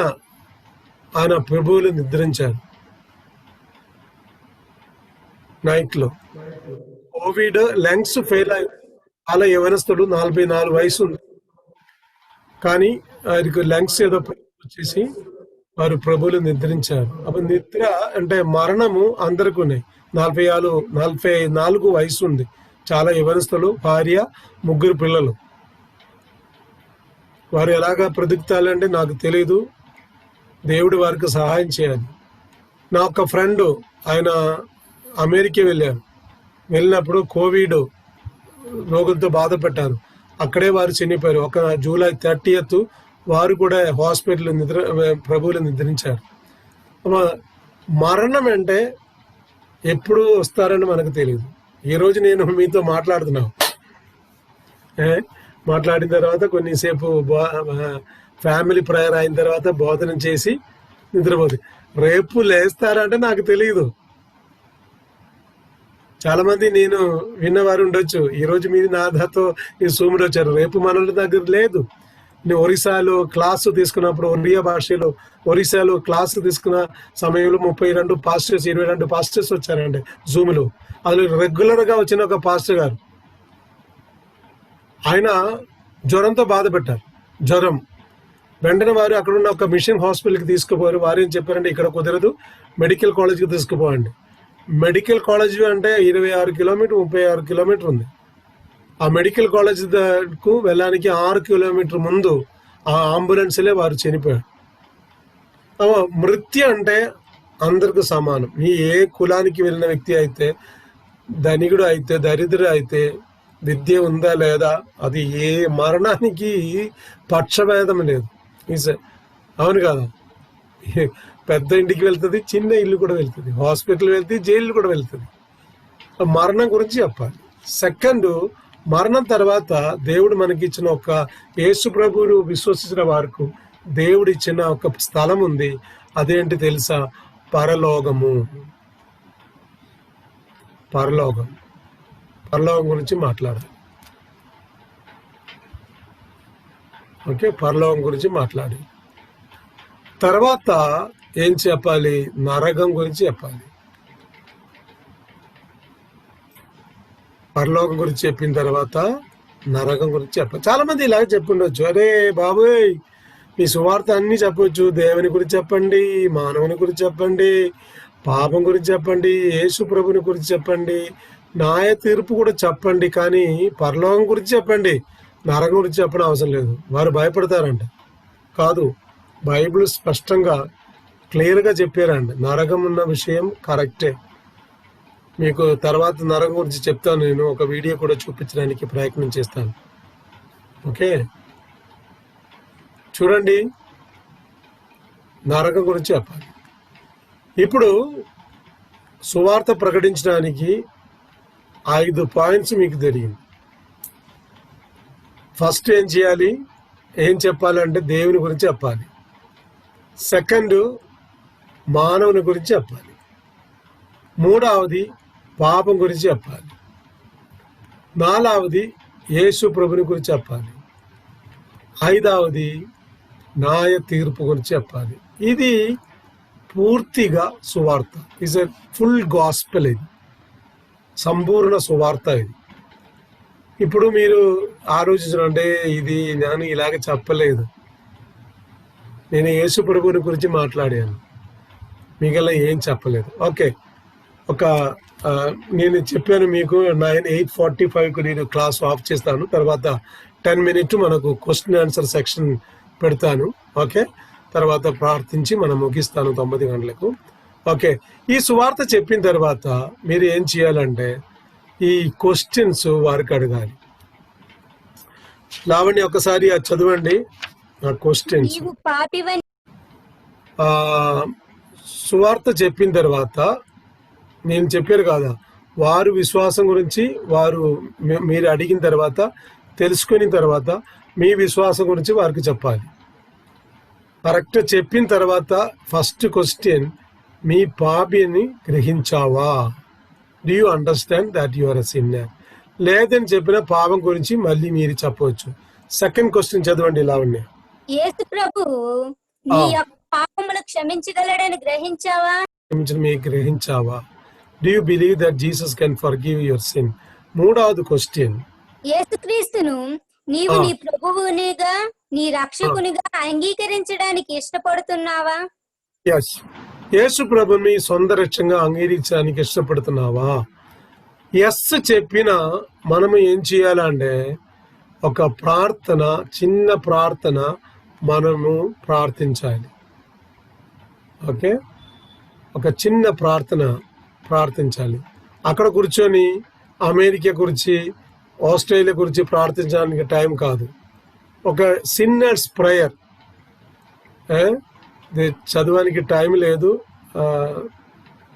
ఆయన ప్రభువులు నిద్రించారు నైట్లో. కోవిడ్ లంగ్స్ ఫెయిల్ అయి చాలా యవనస్తుడు, 44 వయసు ఉంది. కానీ ఆయనకు లంగ్స్ ఏదో వచ్చేసి వారు ప్రభువులు నిద్రించారు. అప్పుడు నిద్ర అంటే మరణము అందరికీ ఉన్నాయి. 44 వయసు ఉంది. చాలా యవనస్తులు, భార్య, 3 పిల్లలు. వారు ఎలాగా బ్రతుకుతారంటే నాకు తెలీదు. దేవుడు వారికి సహాయం చేయాలి. నా ఒక ఫ్రెండ్, ఆయన అమెరికా వెళ్ళినప్పుడు కోవిడ్ రోగులతో బాధపడ్డారు. అక్కడే వారు చనిపోయారు. ఒక జూలై 30th వారు కూడా హాస్పిటల్ ప్రభువులు నిద్రించారు. మరణం అంటే ఎప్పుడు వస్తారని మనకు తెలియదు. ఈరోజు నేను మీతో మాట్లాడుతున్నాను. మాట్లాడిన తర్వాత కొన్నిసేపు ఫ్యామిలీ ప్రేయర్ అయిన తర్వాత బోధన చేసి నిద్రపోతుంది. రేపు లేస్తారంటే నాకు తెలియదు. చాలా మంది నేను విన్నవారు ఉండొచ్చు. ఈరోజు మీరు నాతో ఈ సూములు వచ్చారు, రేపు మనల దగ్గర లేదు. నేను ఒరిస్సాలో క్లాసు తీసుకున్నప్పుడు, ఒరియా భాషలో ఒరిస్సాలో క్లాసు తీసుకున్న సమయంలో 32 పాస్టర్స్, 22 పాస్టర్స్ వచ్చారండి జూమ్లో. అందులో రెగ్యులర్గా వచ్చిన ఒక పాస్టర్ గారు, ఆయన జ్వరంతో బాధపెట్టారు. జ్వరం వెంటనే వారు అక్కడున్న ఒక మిషన్ హాస్పిటల్కి తీసుకుపోయారు. వారు ఏం చెప్పారంటే ఇక్కడ కుదరదు, మెడికల్ కాలేజ్కి తీసుకుపోండి. మెడికల్ కాలేజ్ అంటే 26 కిలోమీటర్, 36 కిలోమీటర్ ఉంది. ఆ మెడికల్ కాలేజ్ కు వెళ్ళడానికి 6 కిలోమీటర్ ముందు ఆ అంబులెన్స్లే వారు చనిపోయారు. మృత్యు అంటే అందరికి సమానం. మీ ఏ కులానికి వెళ్ళిన వ్యక్తి అయితే, ధనికుడు అయితే, దరిద్రుడు అయితే, విద్య ఉందా లేదా, అది ఏ మరణానికి పక్షభేదం లేదు. అవును కదా? పెద్ద ఇంటికి వెళ్తుంది, చిన్న ఇల్లు కూడా వెళ్తుంది, హాస్పిటల్ వెళ్తుంది, జైలు కూడా వెళ్తుంది. మరణం గురించి చెప్పాలి. సెకండ్, మరణం తర్వాత దేవుడు మనకి ఇచ్చిన ఒక యేసు ప్రభువును విశ్వసించిన వారికి దేవుడు ఇచ్చిన ఒక స్థలం ఉంది. అదేంటి తెలుసా? పరలోకము. పరలోకం గురించి మాట్లాడాలి. ఓకే, పరలోకం గురించి మాట్లాడి తర్వాత ఏం చెప్పాలి? నరకం గురించి చెప్పాలి. పరలోకం గురించి చెప్పిన తర్వాత నరకం గురించి చెప్పాలి. చాలా మంది ఇలాగే చెప్పుండొచ్చు, అరే బాబోయ్ మీ సువార్త అన్ని చెప్పొచ్చు, దేవుని గురించి చెప్పండి, మానవుని గురించి చెప్పండి, పాపం గురించి చెప్పండి, యేసు ప్రభుని గురించి చెప్పండి, న్యాయ తీర్పు కూడా చెప్పండి, కానీ పరలోకం గురించి చెప్పండి, నరకం గురించి చెప్పడం అవసరం లేదు. వారు భయపడతారంట. కాదు, బైబిల్ స్పష్టంగా క్లియర్గా చెప్పారండి. నరకం ఉన్న విషయం కరెక్టే. మీకు తర్వాత నరకం గురించి చెప్తాను, నేను ఒక వీడియో కూడా చూపించడానికి ప్రయత్నం చేస్తాను. ఓకే, చూడండి, నరకం గురించి చెప్పాలి. ఇప్పుడు సువార్త ప్రకటించడానికి 5 పాయింట్స్ మీకు తెలియంది. ఫస్ట్ ఏం చేయాలి? ఏం చెప్పాలంటే దేవుని గురించి చెప్పాలి. సెకండ్, మానవుని గురించి చెప్పాలి. మూడవది పాపం గురించి చెప్పాలి. నాలుగవది యేసు ప్రభుని గురించి చెప్పాలి. ఐదవది న్యాయ తీర్పు గురించి చెప్పాలి. ఇది పూర్తిగా సువార్త. Is a full gospel. ఇది సంపూర్ణ సువార్త. ఇది ఇప్పుడు మీరు ఆలోచించండి, ఇది నేను ఇలాగ చెప్పలేదు, నేను యేసు ప్రభుని గురించి మాట్లాడాను, మిగతా ఏం చెప్పలేదు. ఓకే, నేను చెప్పాను మీకు 8:45కు నేను క్లాస్ ఆఫ్ చేస్తాను. తర్వాత 10 minutes మనకు క్వశ్చన్ ఆన్సర్ సెక్షన్ పెడతాను. ఓకే, తర్వాత ప్రార్థించి మనం ముగిస్తాను 9 గంటలకు. ఓకే, ఈ సువార్త చెప్పిన తర్వాత మీరు ఏం చేయాలంటే ఈ క్వశ్చన్స్ వారికి అడగాలి. లావణ్య ఒకసారి అది చదవండి ఆ క్వశ్చన్స్. సువార్త చెప్పిన తర్వాత నేను చెప్పారు కదా, వారు విశ్వాసం గురించి మీరు అడిగిన తర్వాత తెలుసుకున్న తర్వాత మీ విశ్వాసం గురించి వారికి చెప్పాలి. కరెక్ట్ చెప్పిన తర్వాత ఫస్ట్ క్వశ్చన్, మీ పాపిని గ్రహించావా? Do you understand that you are a sinner? లేదని చెప్పిన పాపం గురించి మళ్ళీ మీరు చెప్పవచ్చు. సెకండ్ క్వశ్చన్ చదవండి లావణ్య. యేసు ప్రభువు నీ యొక్క పాపములు క్షమించగలడని గ్రహించావా? గ్రహించావా? Do you believe that Jesus can forgive your sin? మూడవది క్వశ్చన్, యేసుక్రీస్తును నీవు నీ ప్రభువునిగా నీ రక్షకునిగా అంగీకరించడానికి ఇష్టపడుతున్నావా? ఎస్, యేసు ప్రభుని సొంత రక్షంగా అంగీకరించడానికి ఇష్టపడుతున్నావా? ఎస్ చెప్పిన మనము ఏం చేయాలంటే ఒక ప్రార్థన, చిన్న ప్రార్థన మనము ప్రార్థించాలి. ఓకే, ఒక చిన్న ప్రార్థించాలి. అక్కడ కూర్చొని అమెరికా గురించి, ఆస్ట్రేలియా గురించి ప్రార్థించడానికి టైం కాదు. ఒక సిన్నర్స్ ప్రేయర్ చదవడానికి టైం లేదు.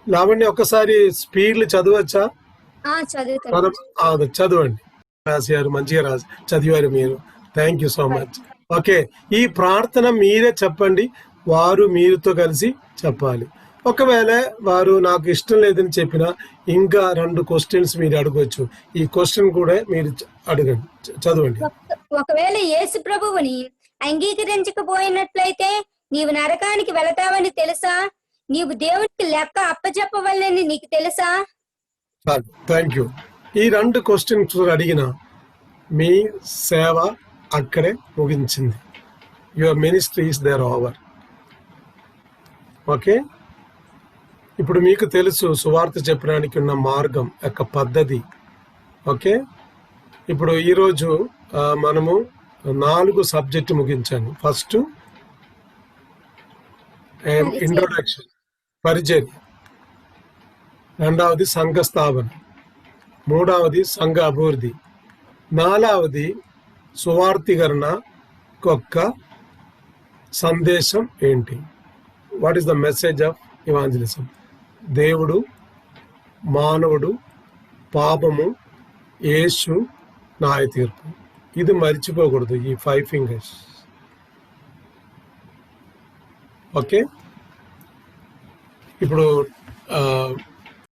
లావణ్య ఒకసారి స్పీడ్లు చదవచ్చా? చదవండి. రాశారు, మంచిగా చదివారు మీరు. Thank you so much. Okay, ఈ ప్రార్థన మీరే చెప్పండి, వారు మీరుతో కలిసి చెప్పాలి. ఒకవేళ వారు నాకు ఇష్టం లేదని చెప్పినా ఇంకా 2 క్వశ్చన్స్ మీరు అడగవచ్చు. ఈ క్వశ్చన్ కూడా మీరు అడగండి, చదవండి. ఒకవేళ యేసు ప్రభువుని అంగీకరించకపోయినట్లయితే నీవు నరకానికి వెళతావని తెలుసా? నీవు దేవునికి లెక్క అప్పచెప్పవలని నీకు తెలుసా? Thank you. ఈ 2 క్వశ్చన్స్ అడిగిన మీ సేవ అక్కడే ముగించింది. Your ministry is there over. Okay, ఇప్పుడు మీకు తెలుసు సువార్త చెప్పడానికి ఉన్న మార్గం యొక్క పద్ధతి. ఓకే, ఇప్పుడు ఈరోజు మనము 4 సబ్జెక్టు ముగించాను. ఫస్ట్ ఇంట్రొడక్షన్, పరిచర్య. రెండవది సంఘ స్థాపన. మూడవది సంఘ అభివృద్ధి. నాలుగవది సువార్తీకరణ యొక్క సందేశం ఏంటి? What is the message of evangelism? దేవుడు, మానవుడు, పాపము, యేసు, న్యాయ తీర్పు. ఇది మర్చిపోకూడదు, ఈ 5 ఫింగర్స్. ఓకే, ఇప్పుడు